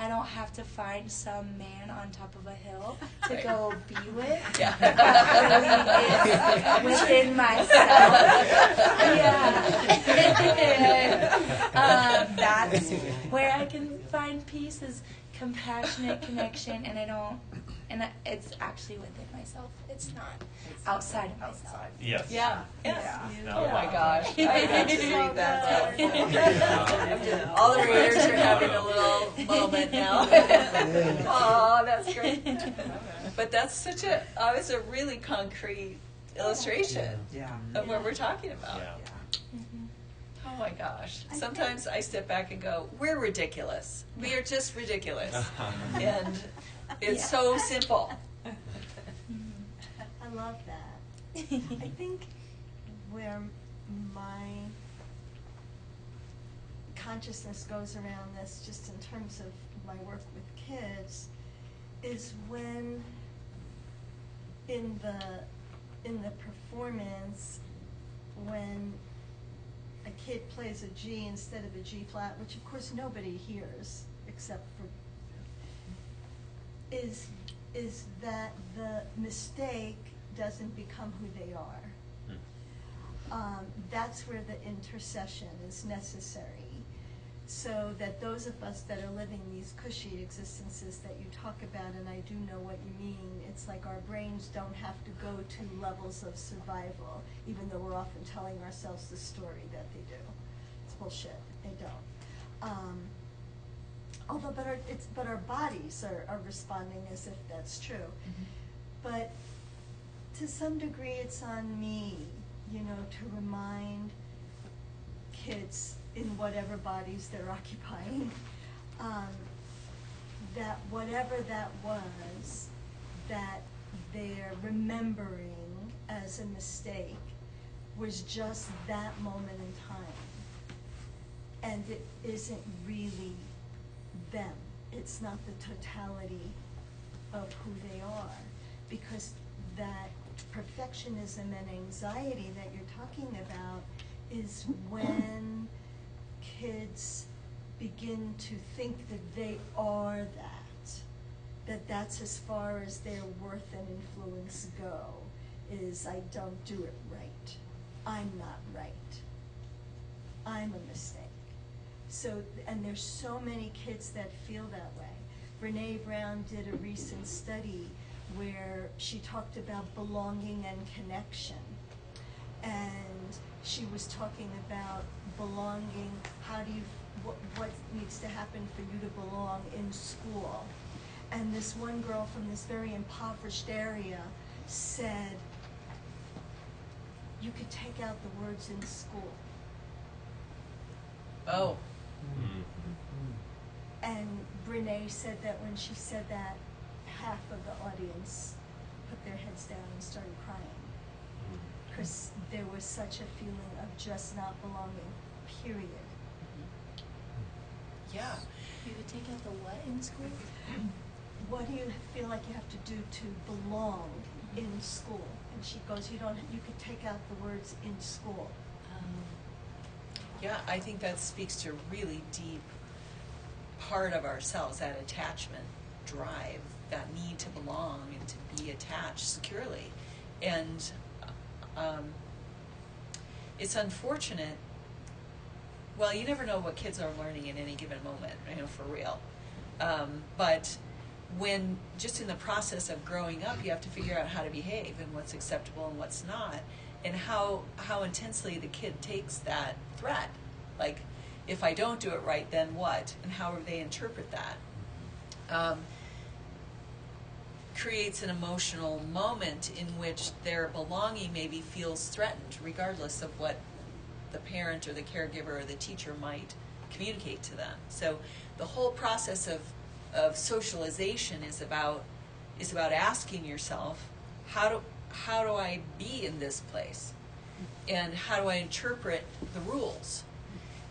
don't have to find some man on top of a hill to go be with. Yeah. It's within myself. Yeah. That's where I can find peace, is compassionate connection, and it's actually within myself. It's not outside of myself. Yes. Yeah. Yeah. Oh my gosh. I had to read that. All the readers are having a little moment now. Oh, that's great. But that's such a really concrete illustration of what we're talking about. Yeah. Oh my gosh. Sometimes I step back and go, we're ridiculous. We are just ridiculous. And it's so simple. I love that. I think where my consciousness goes around this, just in terms of my work with kids, is when in the performance, when a kid plays a G instead of a G flat, which of course nobody hears except for, is that the mistake doesn't become who they are. That's where the intercession is necessary, so that those of us that are living these cushy existences that you talk about, and I do know what you mean, it's like our brains don't have to go to levels of survival, even though we're often telling ourselves the story that they do. bullshit. They don't. Although, but our bodies are responding as if that's true. But to some degree, it's on me, to remind kids in whatever bodies they're occupying, that whatever that was, that they're remembering as a mistake was just that moment in time. And it isn't really them. It's not the totality of who they are. Because that perfectionism and anxiety that you're talking about is when kids begin to think that they are that that's as far as their worth and influence go, is I don't do it right. I'm not right. I'm a mistake. So, and there's so many kids that feel that way. Brene Brown did a recent study where she talked about belonging and connection. And she was talking about belonging, what needs to happen for you to belong in school. And this one girl from this very impoverished area said, you could take out the words in school. Oh. And Brene said that when she said that, half of the audience put their heads down and started crying. Because there was such a feeling of just not belonging, period. Yeah. You could take out the what in school? What do you feel like you have to do to belong in school? And she goes, you could take out the words in school. Yeah, I think that speaks to a really deep part of ourselves, that attachment drive, that need to belong and to be attached securely. And it's unfortunate. Well, you never know what kids are learning in any given moment, for real. But when, just in the process of growing up, you have to figure out how to behave and what's acceptable and what's not, and how intensely the kid takes that threat. Like, if I don't do it right, then what? And how they interpret that. Creates an emotional moment in which their belonging maybe feels threatened, regardless of what the parent or the caregiver or the teacher might communicate to them. So the whole process of socialization is about asking yourself, how do I be in this place, and how do I interpret the rules?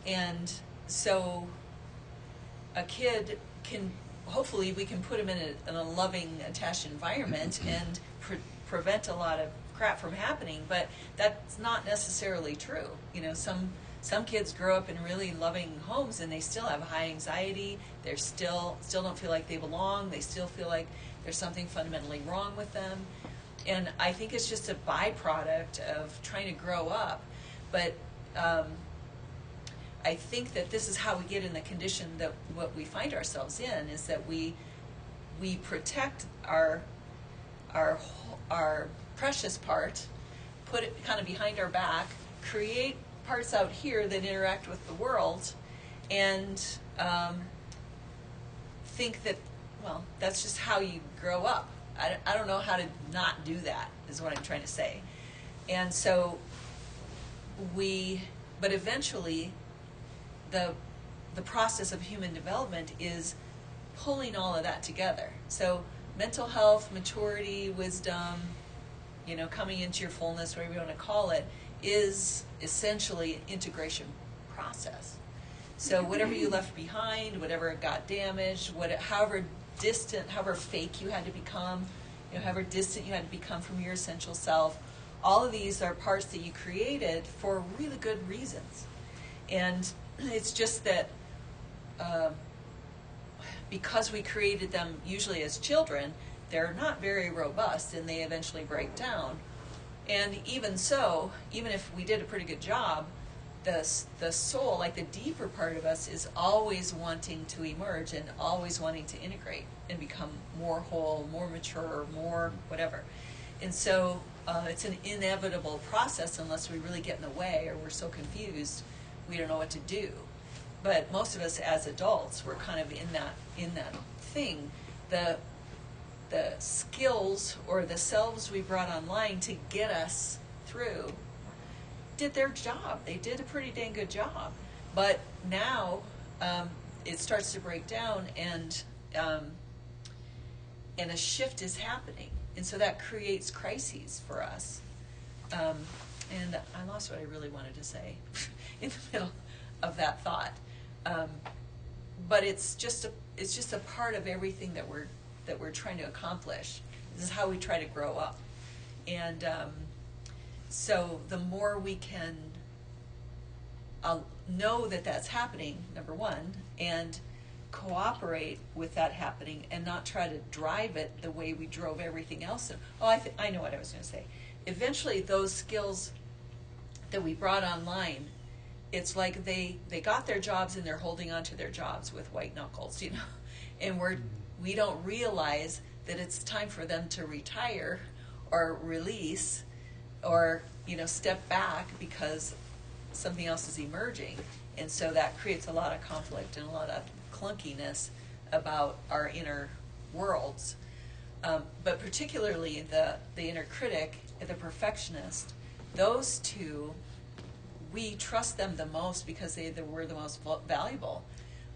And so a kid can, hopefully we can put him in a loving, attached environment and prevent a lot of crap from happening, but that's not necessarily true. Some kids grow up in really loving homes and they still have high anxiety. They're still don't feel like they belong. They still feel like there's something fundamentally wrong with them. And I think it's just a byproduct of trying to grow up. But I think that this is how we get in the condition that what we find ourselves in, is that we protect our precious part, put it kind of behind our back, create parts out here that interact with the world, and think that, well, that's just how you grow up. I don't know how to not do that, is what I'm trying to say. And so but eventually the process of human development is pulling all of that together. So mental health, maturity, wisdom, coming into your fullness, whatever you want to call it, is essentially an integration process. So whatever you left behind, whatever got damaged, however distant, however fake you had to become, however distant you had to become from your essential self, all of these are parts that you created for really good reasons. And it's just that because we created them usually as children, they're not very robust and they eventually break down. And even so, even if we did a pretty good job, the soul, like the deeper part of us, is always wanting to emerge and always wanting to integrate and become more whole, more mature, more whatever. And so it's an inevitable process unless we really get in the way or we're so confused we don't know what to do. But most of us as adults, we're kind of in that thing. The skills or the selves we brought online to get us through did their job. They did a pretty dang good job. But now it starts to break down, and a shift is happening, and so that creates crises for us. And I lost what I really wanted to say in the middle of that thought. But it's just a part of everything that we're trying to accomplish. This is how we try to grow up, and so the more we can know that that's happening, number one, and cooperate with that happening, and not try to drive it the way we drove everything else. I know what I was going to say. Eventually, those skills that we brought online, it's like they got their jobs and they're holding on to their jobs with white knuckles, and we don't realize that it's time for them to retire or release or step back because something else is emerging. And so that creates a lot of conflict and a lot of clunkiness about our inner worlds. But particularly the inner critic, the perfectionist, those two, we trust them the most because they were the most valuable.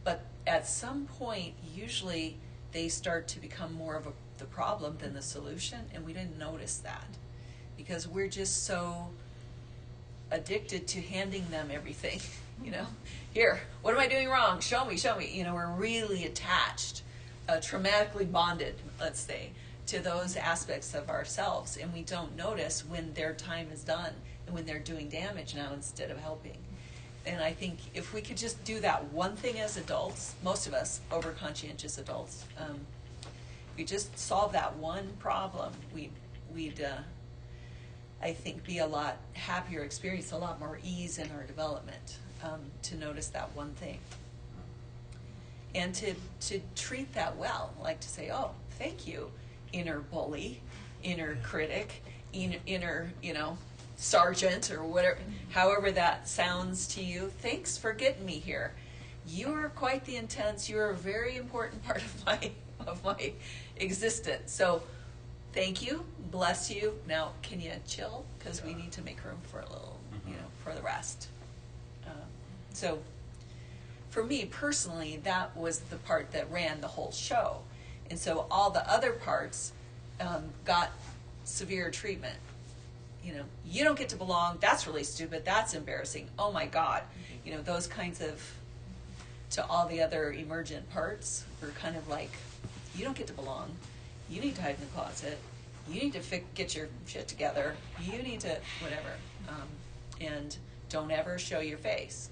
But at some point, usually they start to become more of the problem than the solution, and we didn't notice that because we're just so addicted to handing them everything. Here, what am I doing wrong? Show me. We're really attached, traumatically bonded, let's say, to those aspects of ourselves, and we don't notice when their time is done and when they're doing damage now instead of helping. And I think if we could just do that one thing as adults, most of us over-conscientious adults, we just solve that one problem, we'd I think be a lot happier, experience a lot more ease in our development, to notice that one thing. And to treat that well, like to say, oh, thank you, inner bully, inner critic, inner, sergeant, or whatever, however that sounds to you. Thanks for getting me here. You are quite the intense. You are a very important part of my existence. So, thank you, bless you. Now, can you chill? Because we need to make room for a little, for the rest. So, for me personally, that was the part that ran the whole show. And so all the other parts got severe treatment. You don't get to belong. That's really stupid. That's embarrassing. Oh my God. Those kinds of, to all the other emergent parts were kind of like, you don't get to belong. You need to hide in the closet. You need to get your shit together. You need to whatever. And don't ever show your face.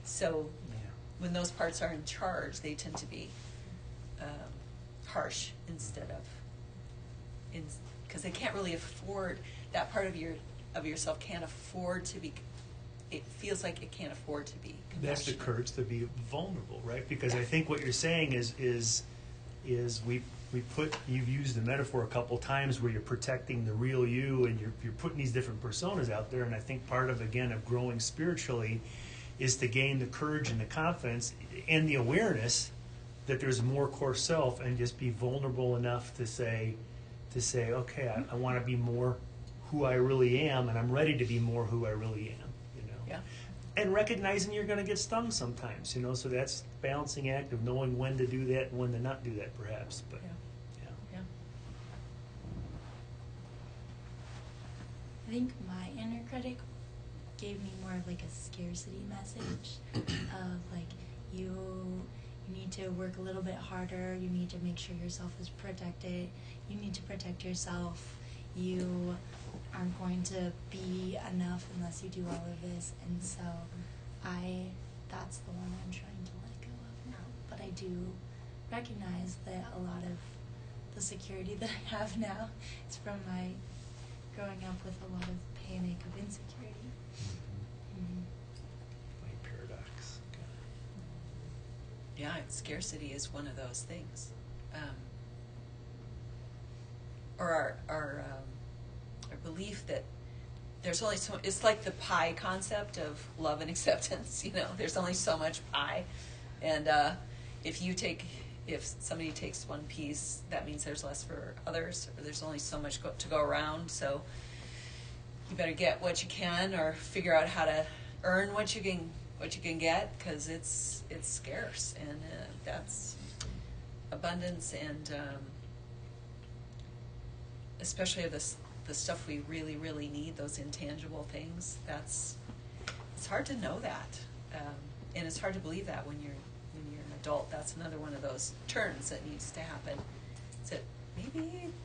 So when those parts are in charge, they tend to be harsh instead of, because they can't really afford, that part of yourself can't afford to be, it feels like it can't afford to be compassionate. That's the courage to be vulnerable, right? Because I think what you're saying is we put, you've used the metaphor a couple times where you're protecting the real you, and you're putting these different personas out there. And I think part of growing spiritually is to gain the courage and the confidence and the awareness that there's more core self, and just be vulnerable enough to say, okay, I want to be more who I really am, and I'm ready to be more who I really am. Yeah. And recognizing you're going to get stung sometimes, so that's the balancing act of knowing when to do that and when to not do that, perhaps. But Yeah. I think my inner critic gave me more of like a scarcity message of like, you need to work a little bit harder, you need to make sure yourself is protected, you need to protect yourself, you aren't going to be enough unless you do all of this. And so that's the one I'm trying to let go of now. But I do recognize that a lot of the security that I have now is from my growing up with a lot of panic of insecurity. Like paradox. Yeah, scarcity is one of those things. Or our belief that there's only so, it's like the pie concept of love and acceptance, you know, there's only so much pie. And if somebody takes one piece, that means there's less for others, or there's only so much to go around. So you better get what you can, or figure out how to earn what you can get, because it's scarce, and that's abundance, and especially the stuff we really, really need, those intangible things. It's hard to know that, and it's hard to believe that when you're an adult. That's another one of those turns that needs to happen. Is that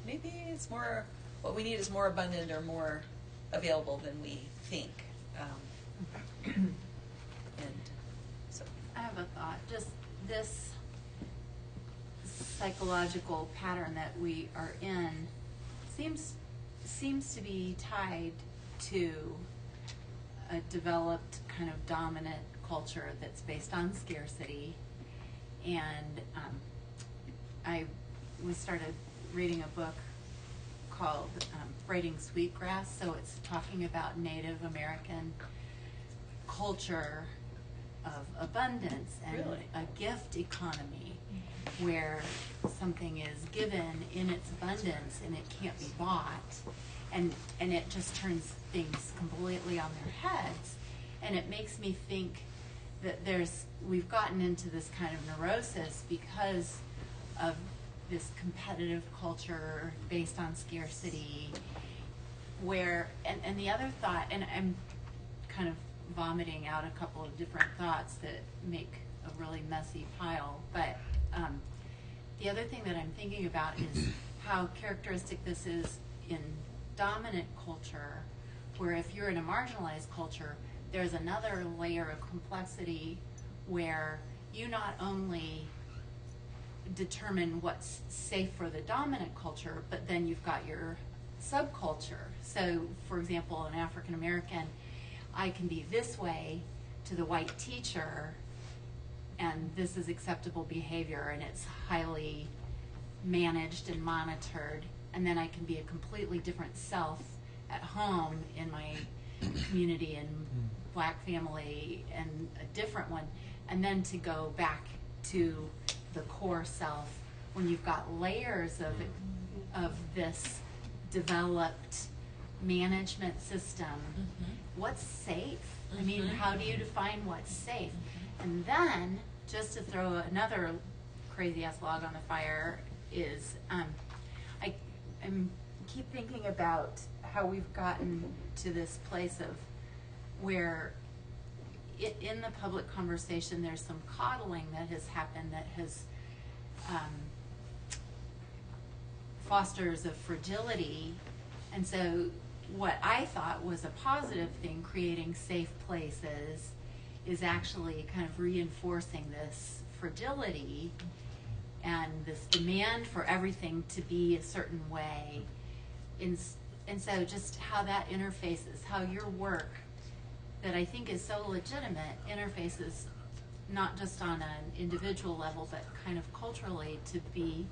maybe it's more, what we need is more abundant or more available than we think. And so I have a thought. Just this psychological pattern that we are in seems to be tied to a developed kind of dominant culture that's based on scarcity. And we started reading a book called Braiding Sweetgrass. So it's talking about Native American culture of abundance and Really? a gift economy where something is given in its abundance and it can't be bought, and it just turns things completely on their heads. And it makes me think that we've gotten into this kind of neurosis because of this competitive culture based on scarcity, where and the other thought, and I'm kind of vomiting out a couple of different thoughts that make a really messy pile, but the other thing that I'm thinking about is how characteristic this is in dominant culture, where if you're in a marginalized culture, there's another layer of complexity where you not only determine what's safe for the dominant culture, but then you've got your subculture. So, for example, an African American, I can be this way to the white teacher, and this is acceptable behavior, and it's highly managed and monitored. And then I can be a completely different self at home in my community and black family, and a different one. And then to go back to the core self when you've got layers of this developed management system. What's safe? I mean, how do you define what's safe? And then, just to throw another crazy ass log on the fire, is I keep thinking about how we've gotten to this place of where in the public conversation there's some coddling that has happened that has fosters a fragility. And so what I thought was a positive thing, creating safe places, is actually kind of reinforcing this fragility and this demand for everything to be a certain way. And so just how that interfaces, how your work, that I think is so legitimate, interfaces not just on an individual level, but kind of culturally, to be,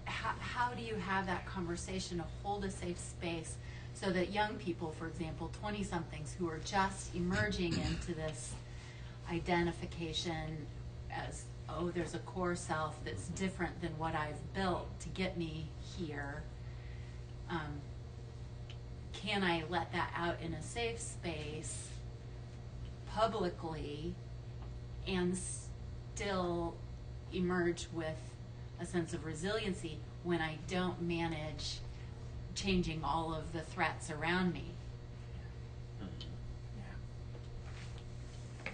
how do you have that conversation to hold a safe space so that young people, for example, 20-somethings who are just emerging into this identification as, oh, there's a core self that's different than what I've built to get me here, can I let that out in a safe space publicly and still emerge with a sense of resiliency when I don't manage changing all of the threats around me?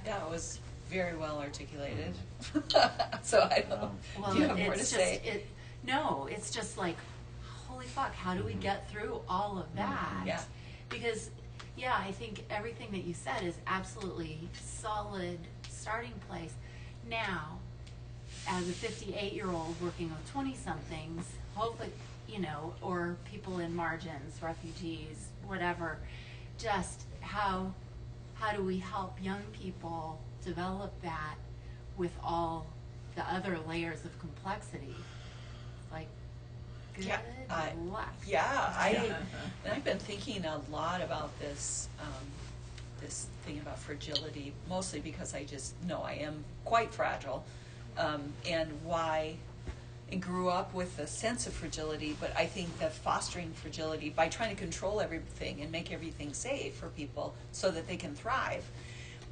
that was very well articulated. So I don't. Well, Do you have more to it's say? no, it's just like, holy fuck, how do we get through all of that? Yeah. Because, yeah, I think everything that you said is absolutely solid starting place. Now, as a 58-year-old working with 20-somethings, hopefully, or people in margins, refugees, whatever, just how do we help young people develop that with all the other layers of complexity? Like, good Yeah, luck. And I've been thinking a lot about this, this thing about fragility, mostly because I just know I am quite fragile, and why I grew up with a sense of fragility, but I think that fostering fragility by trying to control everything and make everything safe for people so that they can thrive,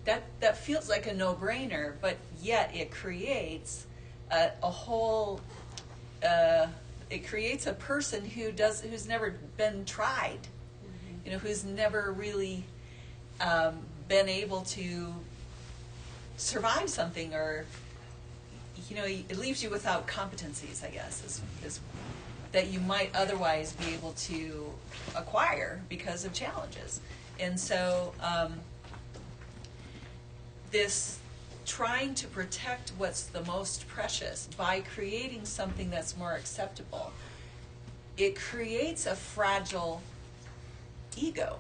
that feels like a no-brainer, but yet it creates a whole, it creates a person who's never been tried, who's never really been able to survive something, or it leaves you without competencies, I guess, is that you might otherwise be able to acquire because of challenges. And so this trying to protect what's the most precious by creating something that's more acceptable, it creates a fragile ego.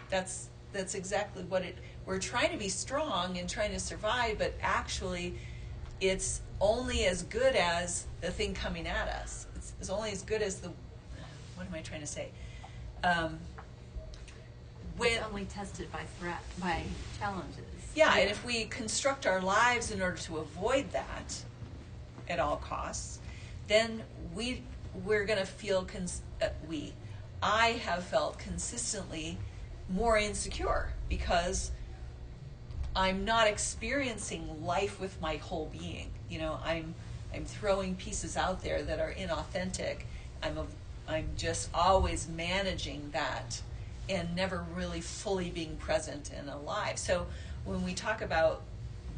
That's exactly what we're trying to be strong and trying to survive, but actually it's only as good as the thing coming at us. It's only as good as what am I trying to say? It's only tested by challenges. Yeah, and if we construct our lives in order to avoid that at all costs, then we're going to feel, I have felt consistently more insecure because I'm not experiencing life with my whole being. I'm throwing pieces out there that are inauthentic. I'm just always managing that and never really fully being present and alive. So when we talk about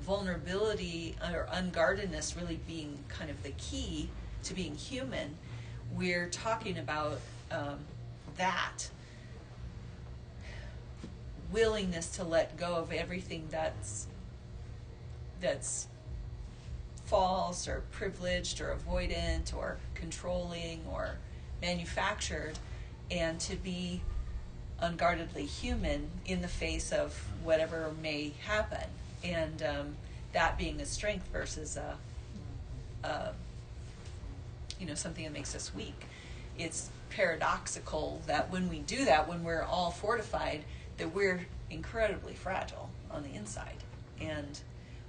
vulnerability or unguardedness really being kind of the key to being human, we're talking about that willingness to let go of everything that's false or privileged or avoidant or controlling or manufactured, and to be unguardedly human in the face of whatever may happen, and that being a strength versus something that makes us weak. It's paradoxical that when we do that, when we're all fortified, that we're incredibly fragile on the inside. And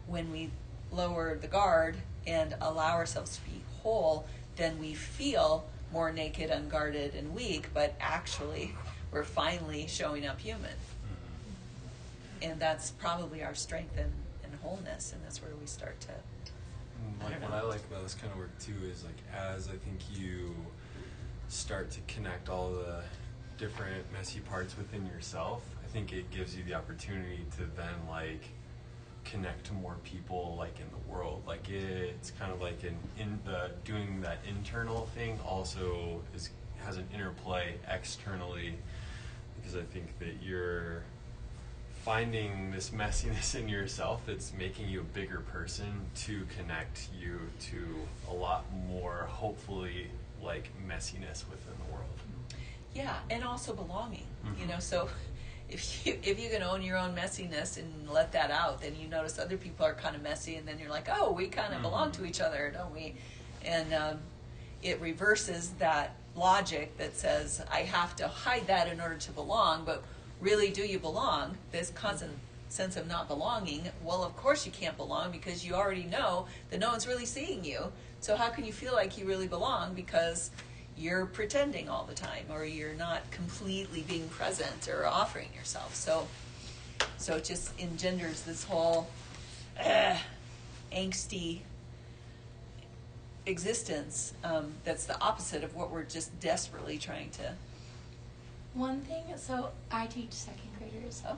when we lower the guard and allow ourselves to be whole, then we feel more naked, unguarded, and weak, but actually we're finally showing up human. And that's probably our strength and wholeness, and that's where we start to, what I like about this kind of work too is as I think you start to connect all the different messy parts within yourself, I think it gives you the opportunity to then connect to more people in the world. It's kind of doing that internal thing also has an interplay externally, because I think that you're finding this messiness in yourself that's making you a bigger person to connect you to a lot more, hopefully, messiness within the world. Yeah, and also belonging. So if you can own your own messiness and let that out, then you notice other people are kind of messy, and then you're like, oh, we kind of belong to each other, don't we? And it reverses that logic that says I have to hide that in order to belong, but really, do you belong? This constant sense of not belonging, well, of course you can't belong, because you already know that no one's really seeing you. So how can you feel like you really belong? Because you're pretending all the time, or you're not completely being present or offering yourself. So it just engenders this whole angsty existence that's the opposite of what we're just desperately trying to. One thing, so I teach second graders, Oh.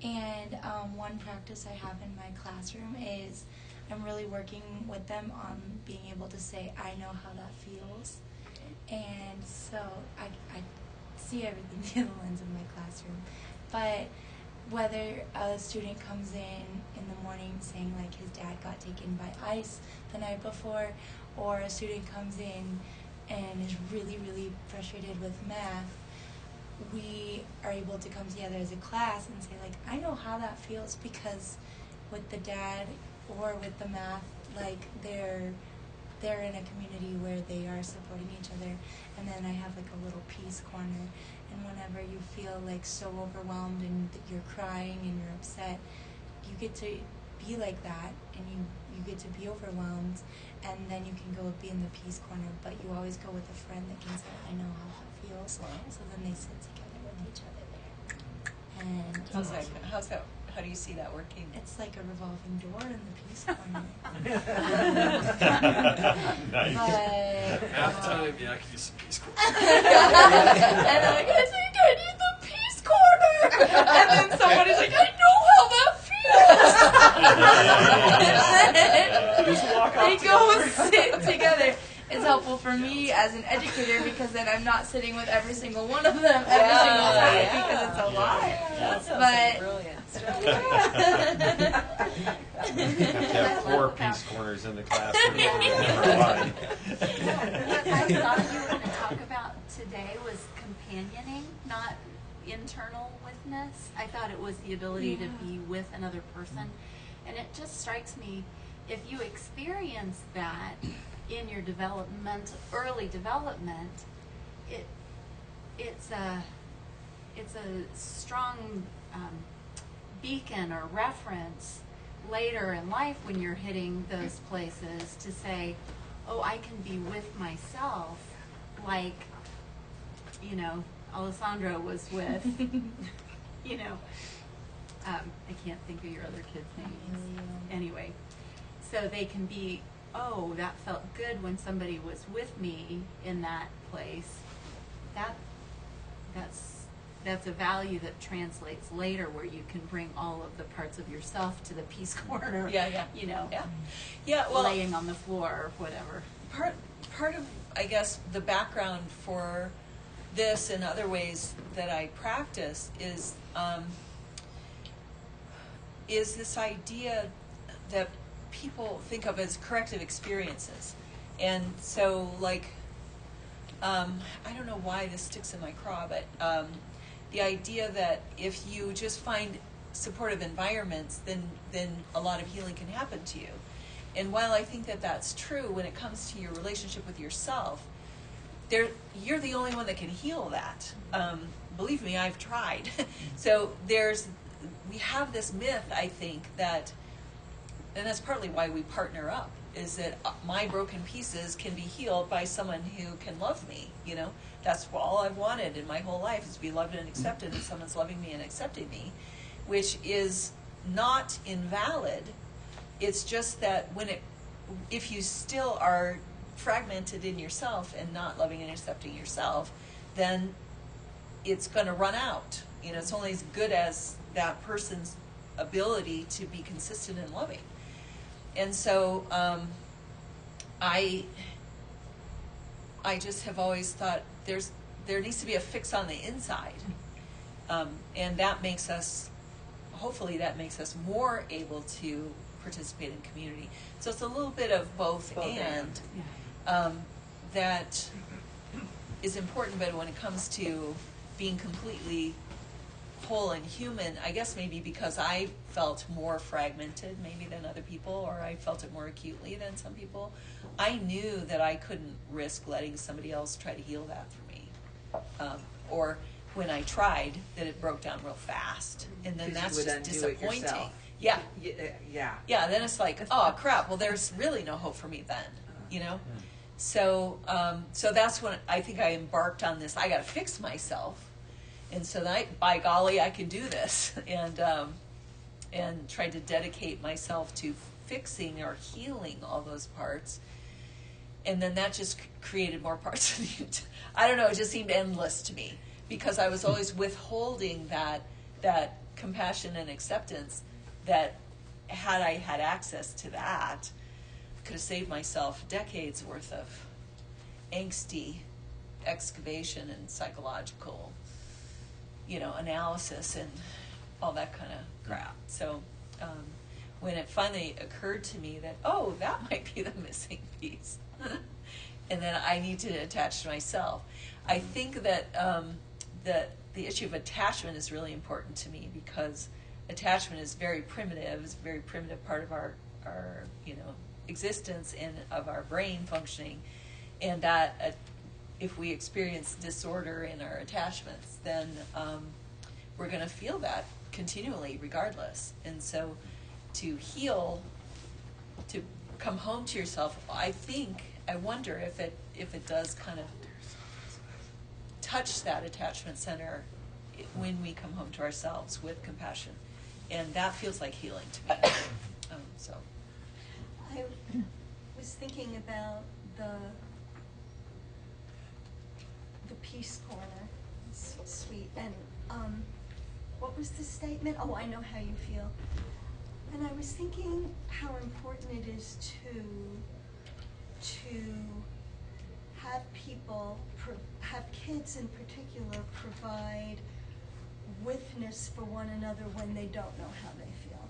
and one practice I have in my classroom is I'm really working with them on being able to say, I know how that feels. And so I see everything through the lens of my classroom. But whether a student comes in the morning saying his dad got taken by ice the night before, or a student comes in and is really, really frustrated with math, we are able to come together as a class and say, I know how that feels, because with the dad or with the math, they're they're in a community where they are supporting each other. And then I have like a little peace corner. And whenever you feel like so overwhelmed and you're crying and you're upset, you get to be like that, and you get to be overwhelmed, and then you can go be in the peace corner, but you always go with a friend that can say, I know how that feels. So then they sit together with each other there. And How do you see that working? it's like a revolving door in the peace corner. Nice. But, Math time, yeah, I could use some Peace Corps. and I'm like, I think I need the peace corner. And then somebody's like, I know how that feels. Just walk off They go sit together. It's helpful for me as an educator because then I'm not sitting with every single one of them every single time because it's a lot. That sounds But- brilliant. You have 4 peace corners in the classroom. Never mind. What I thought you were going to talk about today was companioning, not internal with-ness. I thought it was the ability to be with another person. And it just strikes me, if you experience that in your early development, it's a strong beacon or reference later in life when you're hitting those places to say, oh, I can be with myself like, Alessandro was with, I can't think of your other kids' names. Anyway, so they can be, oh, that felt good when somebody was with me in that place. That's a value that translates later where you can bring all of the parts of yourself to the peace corner. Yeah. Well, laying on the floor or whatever. part of, I guess, the background for this and other ways that I practice is this idea that people think of as corrective experiences. And so, like, I don't know why this sticks in my craw, but the idea that if you just find supportive environments, then a lot of healing can happen to you. And while I think that that's true when it comes to your relationship with yourself, you're the only one that can heal that. Believe me, I've tried. So we have this myth, I think, that, and that's partly why we partner up, is that my broken pieces can be healed by someone who can love me. That's all I've wanted in my whole life, is to be loved and accepted, and someone's loving me and accepting me, which is not invalid. It's just that if you still are fragmented in yourself and not loving and accepting yourself, then it's going to run out. It's only as good as that person's ability to be consistent and loving. And so I just have always thought there needs to be a fix on the inside, and that makes us, hopefully that makes us more able to participate in community. So it's a little bit of both and. That is important, but when it comes to being completely whole and human, I guess maybe because I felt more fragmented maybe than other people, or I felt it more acutely than some people, I knew that I couldn't risk letting somebody else try to heal that for me. Or when I tried, that it broke down real fast. And then that's just disappointing. Yeah. Yeah, then it's like, oh crap, well there's really no hope for me then, So that's when I think I embarked on this, I gotta fix myself. And so by golly, I can do this, and tried to dedicate myself to fixing or healing all those parts. And then that just created more parts of the, I don't know, it just seemed endless to me, because I was always withholding that compassion and acceptance, that had I had access to that, could have saved myself decades worth of angsty excavation and psychological, analysis and all that kind of crap. So when it finally occurred to me that, oh, that might be the missing piece, and then I need to attach to myself, I think that the issue of attachment is really important to me, because attachment is very primitive. It's a very primitive part of our existence and of our brain functioning, and that if we experience disorder in our attachments, then we're going to feel that continually, regardless. And so, to heal, to come home to yourself, I wonder if it does kind of touch that attachment center when we come home to ourselves with compassion, and that feels like healing to me. So I was thinking about the Peace Corner, sweet, and what was the statement? Oh, I know how you feel. And I was thinking how important it is to have people, have kids in particular, provide with-ness for one another when they don't know how they feel.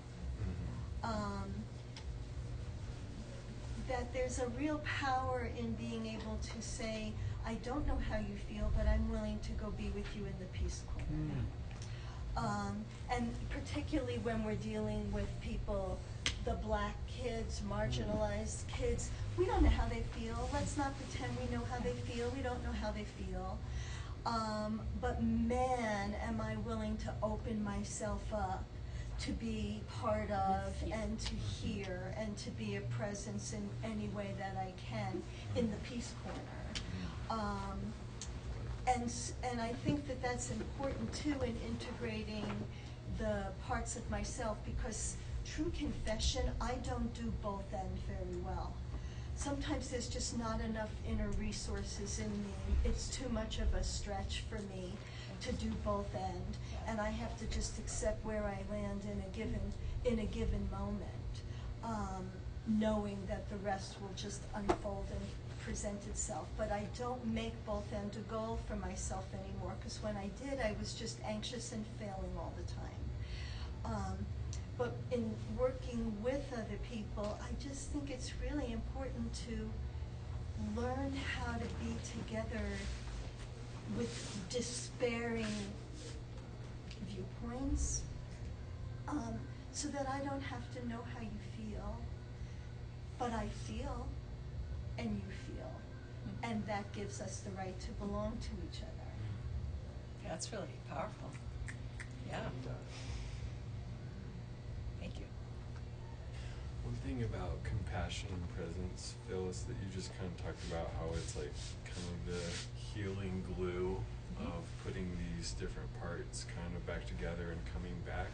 That there's a real power in being able to say, I don't know how you feel, but I'm willing to go be with you in the Peace Corner. And particularly when we're dealing with people, the black kids, marginalized kids, we don't know how they feel. Let's not pretend we know how they feel. We don't know how they feel. But man, am I willing to open myself up to be part of and to hear and to be a presence in any way that I can in the Peace Corner. And I think that that's important too in integrating the parts of myself, because true confession, I don't do both ends very well. Sometimes there's just not enough inner resources in me. It's too much of a stretch for me to do both ends, and I have to just accept where I land in a given moment, knowing that the rest will just unfold and present itself. But I don't make both ends a goal for myself anymore, because when I did, I was just anxious and failing all the time. But in working with other people, I just think it's really important to learn how to be together with despairing viewpoints, so that I don't have to know how you feel, but I feel and you feel, and that gives us the right to belong to each other. yeah, it's really powerful. Yeah. Thank you. One thing about compassion and presence, Phyllis, that you just kind of talked about how it's like kind of the healing glue of putting these different parts kind of back together and coming back.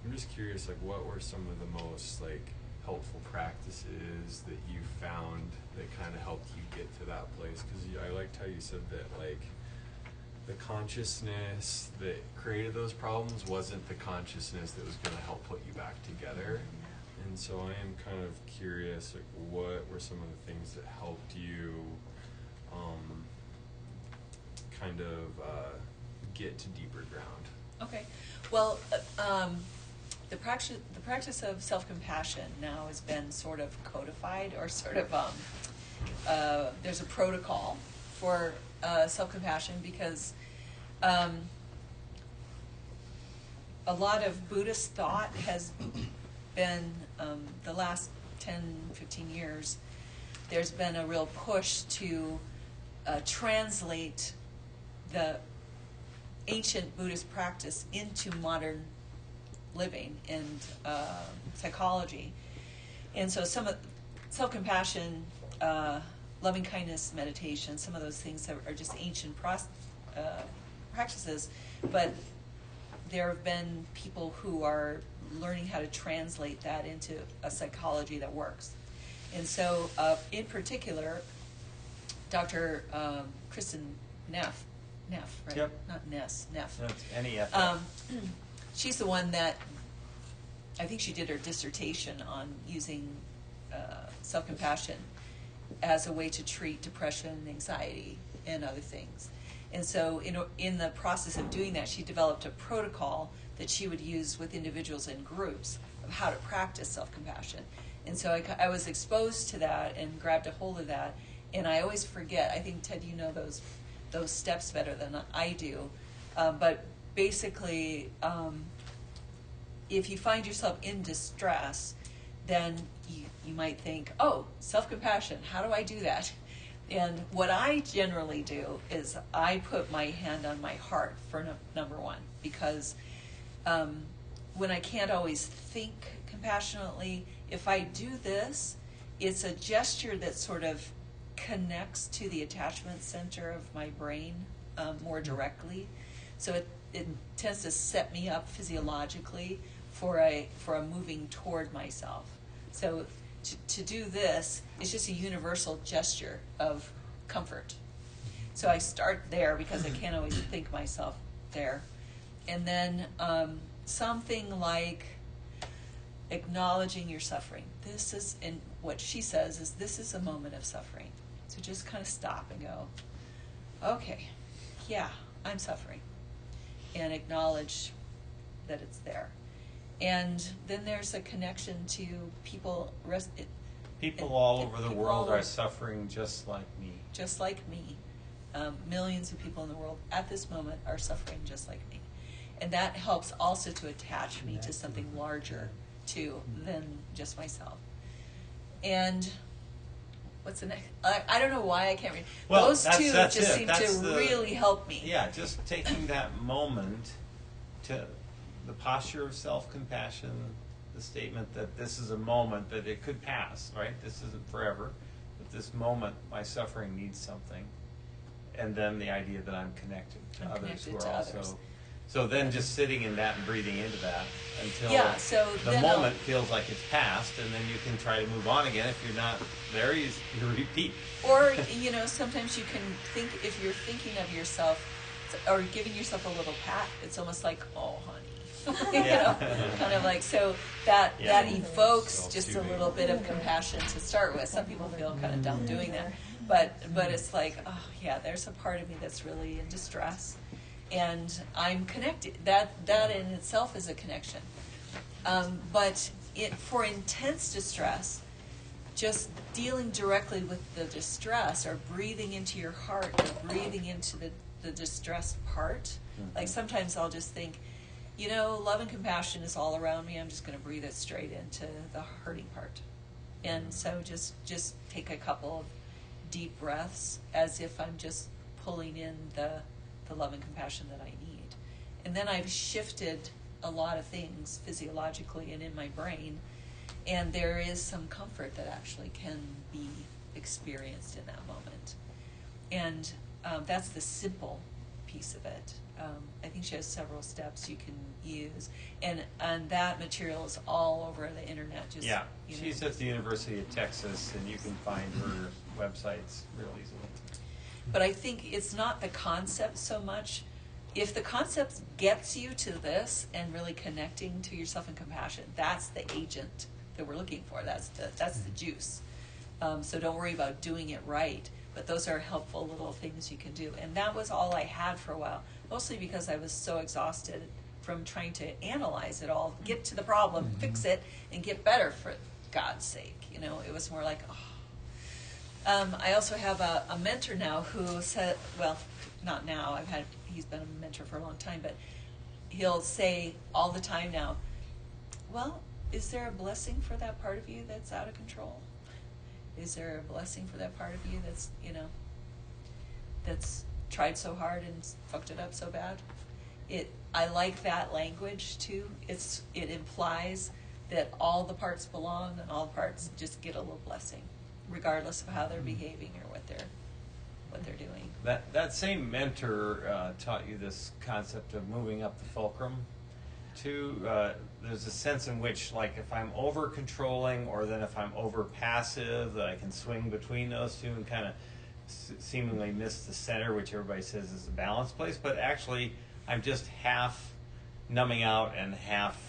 I'm just curious, like, what were some of the most like helpful practices that you found that kind of helped you get to that place? Because I liked how you said that, like, the consciousness that created those problems wasn't the consciousness that was going to help put you back together. And so I am kind of curious, like, what were some of the things that helped you kind of get to deeper ground? Okay. Well, the practice of self-compassion now has been sort of codified, or sort of there's a protocol for self-compassion, because a lot of Buddhist thought has been, the last 10, 15 years, there's been a real push to translate the ancient Buddhist practice into modern living and psychology. And so some of self-compassion, loving-kindness meditation, some of those things are just ancient practices, but there have been people who are learning how to translate that into a psychology that works. And so, in particular, Dr. Kristen Neff, right? Yep. Not Ness, Neff. No, it's NEF. She's the one that, I think she did her dissertation on using self-compassion as a way to treat depression, anxiety, and other things. And so in the process of doing that, she developed a protocol that she would use with individuals and groups of how to practice self-compassion. And so I was exposed to that and grabbed a hold of that. And I always forget, I think, Ted, you know those steps better than I do. But basically, if you find yourself in distress, then you might think, oh, self-compassion, how do I do that? And what I generally do is I put my hand on my heart for number one, because when I can't always think compassionately, if I do this, it's a gesture that sort of connects to the attachment center of my brain more directly. So it tends to set me up physiologically for a moving toward myself. So to do this, it's just a universal gesture of comfort. So I start there because I can't always think myself there. And then something like acknowledging your suffering. This is, and what she says is, this is a moment of suffering. So just kind of stop and go, okay, yeah, I'm suffering. And acknowledge that it's there. And then there's a connection to people. People all over the people world all are over- suffering just like me. Just like me. Millions of people in the world at this moment are suffering just like me. And that helps also to attach me to something larger too than just myself. And what's the next? I don't know why I can't read. Well, Those that's two it. just seem That's to the- really help me. Yeah, just taking that moment to the posture of self-compassion, the statement that this is a moment, that it could pass, right? This isn't forever, but this moment, my suffering needs something. And then the idea that I'm connected to I'm others connected who are to also. others. So then just sitting in that and breathing into that until Yeah, so the then moment feels like it's passed, and then you can try to move on again. If you're not there, you repeat. Or, sometimes you can think, if you're thinking of yourself or giving yourself a little pat, it's almost like, oh, honey. Kind of like, so that evokes just a Self-soothing. little bit of compassion to start with. Some people feel kind of dumb doing that. But it's like, oh, yeah, there's a part of me that's really in distress. And I'm connected. That in itself is a connection. But for intense distress, just dealing directly with the distress, or breathing into your heart, or breathing into the distressed part. Like sometimes I'll just think, love and compassion is all around me. I'm just going to breathe it straight into the hurting part. And so just take a couple of deep breaths as if I'm just pulling in the love and compassion that I need. And then I've shifted a lot of things physiologically and in my brain, and there is some comfort that actually can be experienced in that moment. And that's the simple piece of it. I think she has several steps you can use, and that material is all over the internet. Just Yeah, she's at the University of Texas, and you can find her websites real easily. But I think it's not the concept so much. If the concept gets you to this and really connecting to yourself in compassion, that's the agent that we're looking for. That's the juice. So don't worry about doing it right. But those are helpful little things you can do. And that was all I had for a while, mostly because I was so exhausted from trying to analyze it all, get to the problem, fix it, and get better for God's sake. It was more like, oh. I also have a mentor now who said, well, not now, he's been a mentor for a long time, but he'll say all the time now, well, is there a blessing for that part of you that's out of control? Is there a blessing for that part of you that's, that's tried so hard and fucked it up so bad? I like that language too. It implies that all the parts belong and all the parts just get a little blessing, regardless of how they're behaving or what they're doing. That same mentor taught you this concept of moving up the fulcrum. There's a sense in which, like, if I'm over controlling, or then if I'm over passive, that I can swing between those two and kind of seemingly miss the center, which everybody says is the balance place. But actually, I'm just half numbing out and half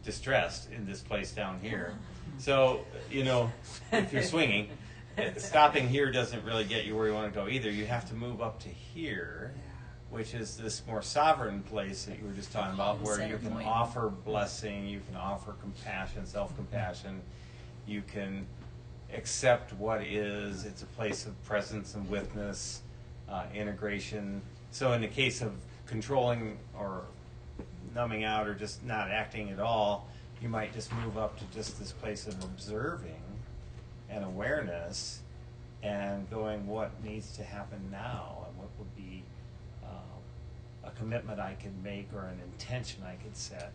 distressed in this place down here. So, if you're swinging, stopping here doesn't really get you where you want to go either. You have to move up to here, which is this more sovereign place that you were just talking about, where you can offer blessing, you can offer compassion, self-compassion, you can accept what is. It's a place of presence and with-ness, integration. So in the case of controlling or numbing out or just not acting at all, you might just move up to just this place of observing and awareness and going, what needs to happen now, and what would be a commitment I could make or an intention I could set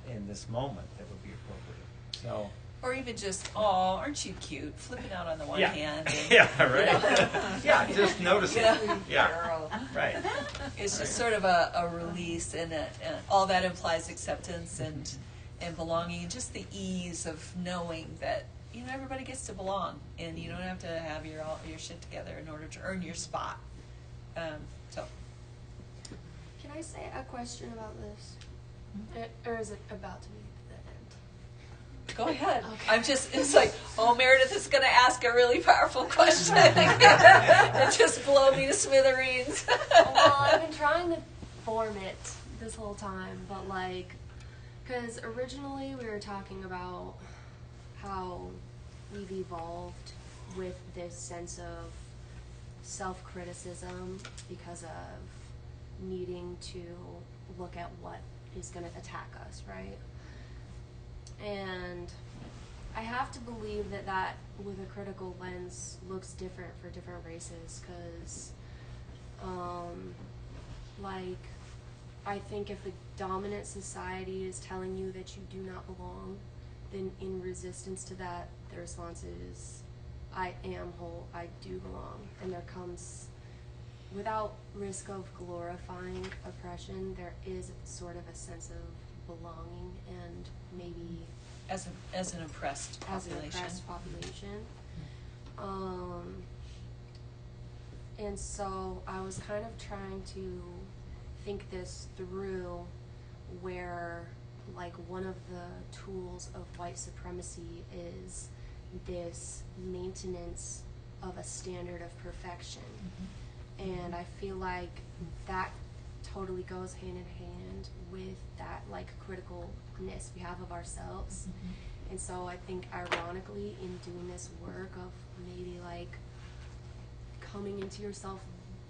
in this moment that would be appropriate. So. Or even just, oh, aren't you cute? Flipping out on the one Yeah. hand. And, Yeah, right. you know. Yeah, just noticing. Yeah, Girl. right. It's just sort of a release, and all that implies acceptance and belonging, and just the ease of knowing that, you know, everybody gets to belong, and you don't have to have your shit together in order to earn your spot. So. Can I say a question about this? Or is it about to be the end? Go ahead. Okay. It's like, oh, Meredith is going to ask a really powerful question. And just blow me to smithereens. Well, I've been trying to form it this whole time, but like, because originally we were talking about how we've evolved with this sense of self-criticism because of needing to look at what is going to attack us, right? And I have to believe that with a critical lens looks different for different races, because like, I think if a dominant society is telling you that you do not belong, then in resistance to that, the response is, I am whole, I do belong. And there comes, without risk of glorifying oppression, there is sort of a sense of belonging and maybe As an oppressed population. And so I was kind of trying to think this through, where like one of the tools of white supremacy is this maintenance of a standard of perfection. And I feel like that totally goes hand in hand with that like criticalness we have of ourselves. And so I think ironically, in doing this work of maybe like coming into yourself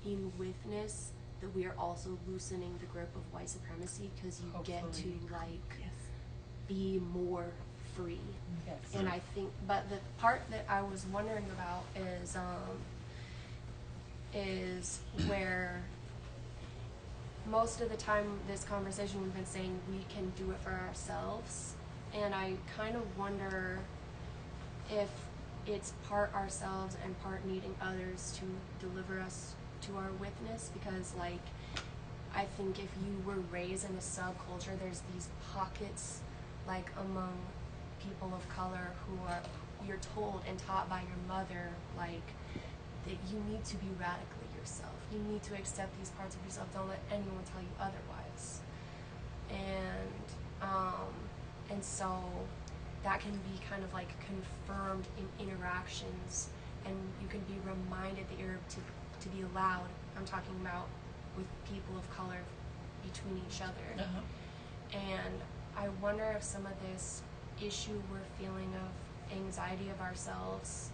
in with-ness, that we are also loosening the grip of white supremacy, because you get to like be more free. Yes. And I think, but the part that I was wondering about is where most of the time this conversation we've been saying we can do it for ourselves, and I kind of wonder if it's part ourselves and part needing others to deliver us to our with-ness, because like I think if you were raised in a subculture, there's these pockets like among people of color who are, you're told and taught by your mother like that you need to be radically yourself. You need to accept these parts of yourself. Don't let anyone tell you otherwise. And so that can be kind of like confirmed in interactions, and you can be reminded that you're to be allowed. I'm talking about with people of color between each other. And I wonder if some of this issue we're feeling of anxiety of ourselves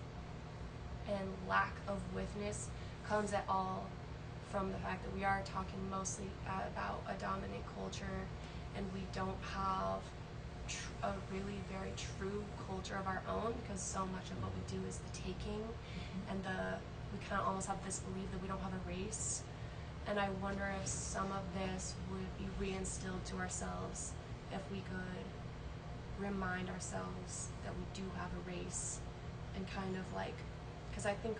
and lack of with-ness comes at all from the fact that we are talking mostly about a dominant culture, and we don't have a really very true culture of our own, because so much of what we do is the taking, and we kind of almost have this belief that we don't have a race. And I wonder if some of this would be reinstilled to ourselves if we could remind ourselves that we do have a race, and kind of like, because I think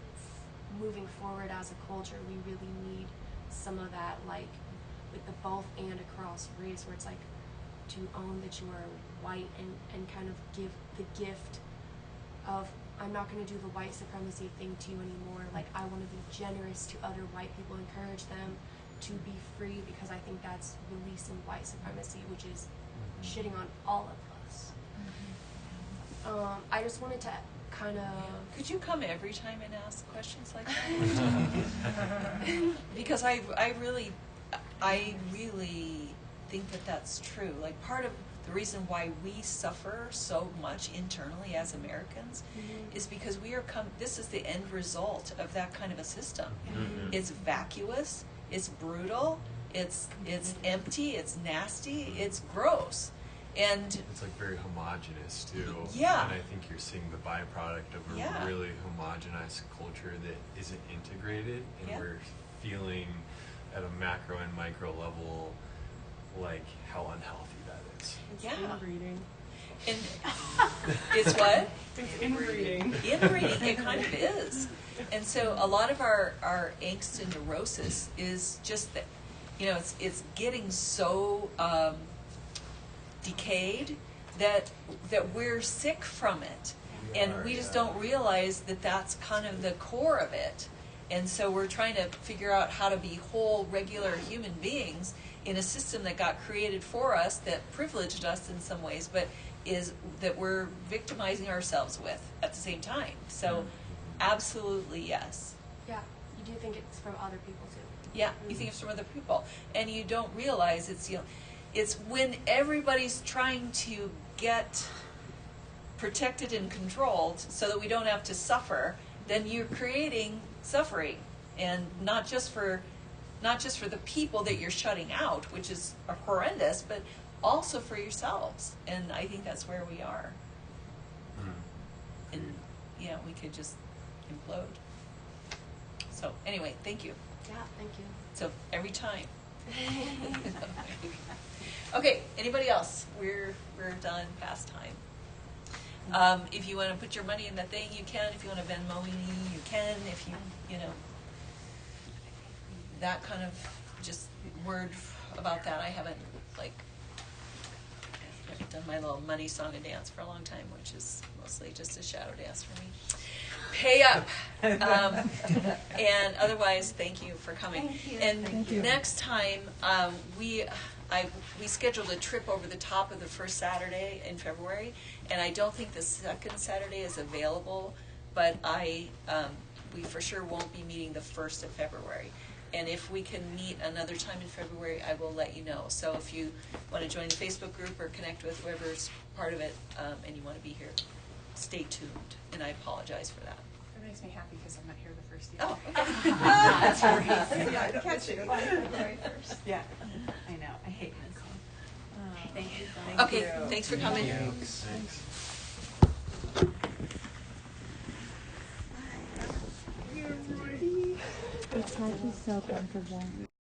moving forward as a culture, we really need some of that, like with the both and across race, where it's like to own that you are white, and kind of give the gift of, I'm not going to do the white supremacy thing to you anymore. Like, I want to be generous to other white people, encourage them to be free, because I think that's releasing white supremacy, which is shitting on all of us. I just wanted to kind of... Could you come every time and ask questions like that? Because I really think that that's true. Like, part of the reason why we suffer so much internally as Americans is because this is the end result of that kind of a system. It's vacuous, it's brutal, it's empty, it's nasty, it's gross. And It's like very homogenous too. Yeah. And I think you're seeing the byproduct of a Yeah. really homogenized culture that isn't integrated, and Yeah. we're feeling at a macro and micro level like how unhealthy that is. It's Yeah. inbreeding. and it's what? It's inbreeding. Inbreeding, it kind of is. And so a lot of our angst and neurosis is just that, it's getting so decayed that we're sick from it. And we just don't realize that that's kind of the core of it. And so we're trying to figure out how to be whole, regular human beings in a system that got created for us, that privileged us in some ways, but is that we're victimizing ourselves with at the same time. So absolutely yes. Yeah, you do think it's from other people too. Yeah, you think it's from other people, and you don't realize it's when everybody's trying to get protected and controlled so that we don't have to suffer, then you're creating suffering, and not just for the people that you're shutting out, which is horrendous, but also for yourselves. And I think that's where we are. And we could just implode. So anyway, thank you. Yeah, thank you. So every time. Okay, anybody else? We're done past time. If you want to put your money in the thing, you can. If you want to Venmo me, you can. If you that kind of just word about that, I haven't done my little money song and dance for a long time, which is mostly just a shadow dance for me. Pay up. And otherwise, thank you for coming. Thank you. And Thank you. next time, we scheduled a trip over the top of the first Saturday in February, and I don't think the second Saturday is available, but we for sure won't be meeting the 1st of February. And if we can meet another time in February, I will let you know. So if you want to join the Facebook group or connect with whoever's part of it, and you want to be here, stay tuned. And I apologize for that. It makes me happy because I'm not here the first year. Oh, okay. That's great. Yeah, catch you on February 1st. Yeah, I know. I hate this one. Thank you so much. Okay, thanks for coming. Thanks. It's like he's so comfortable.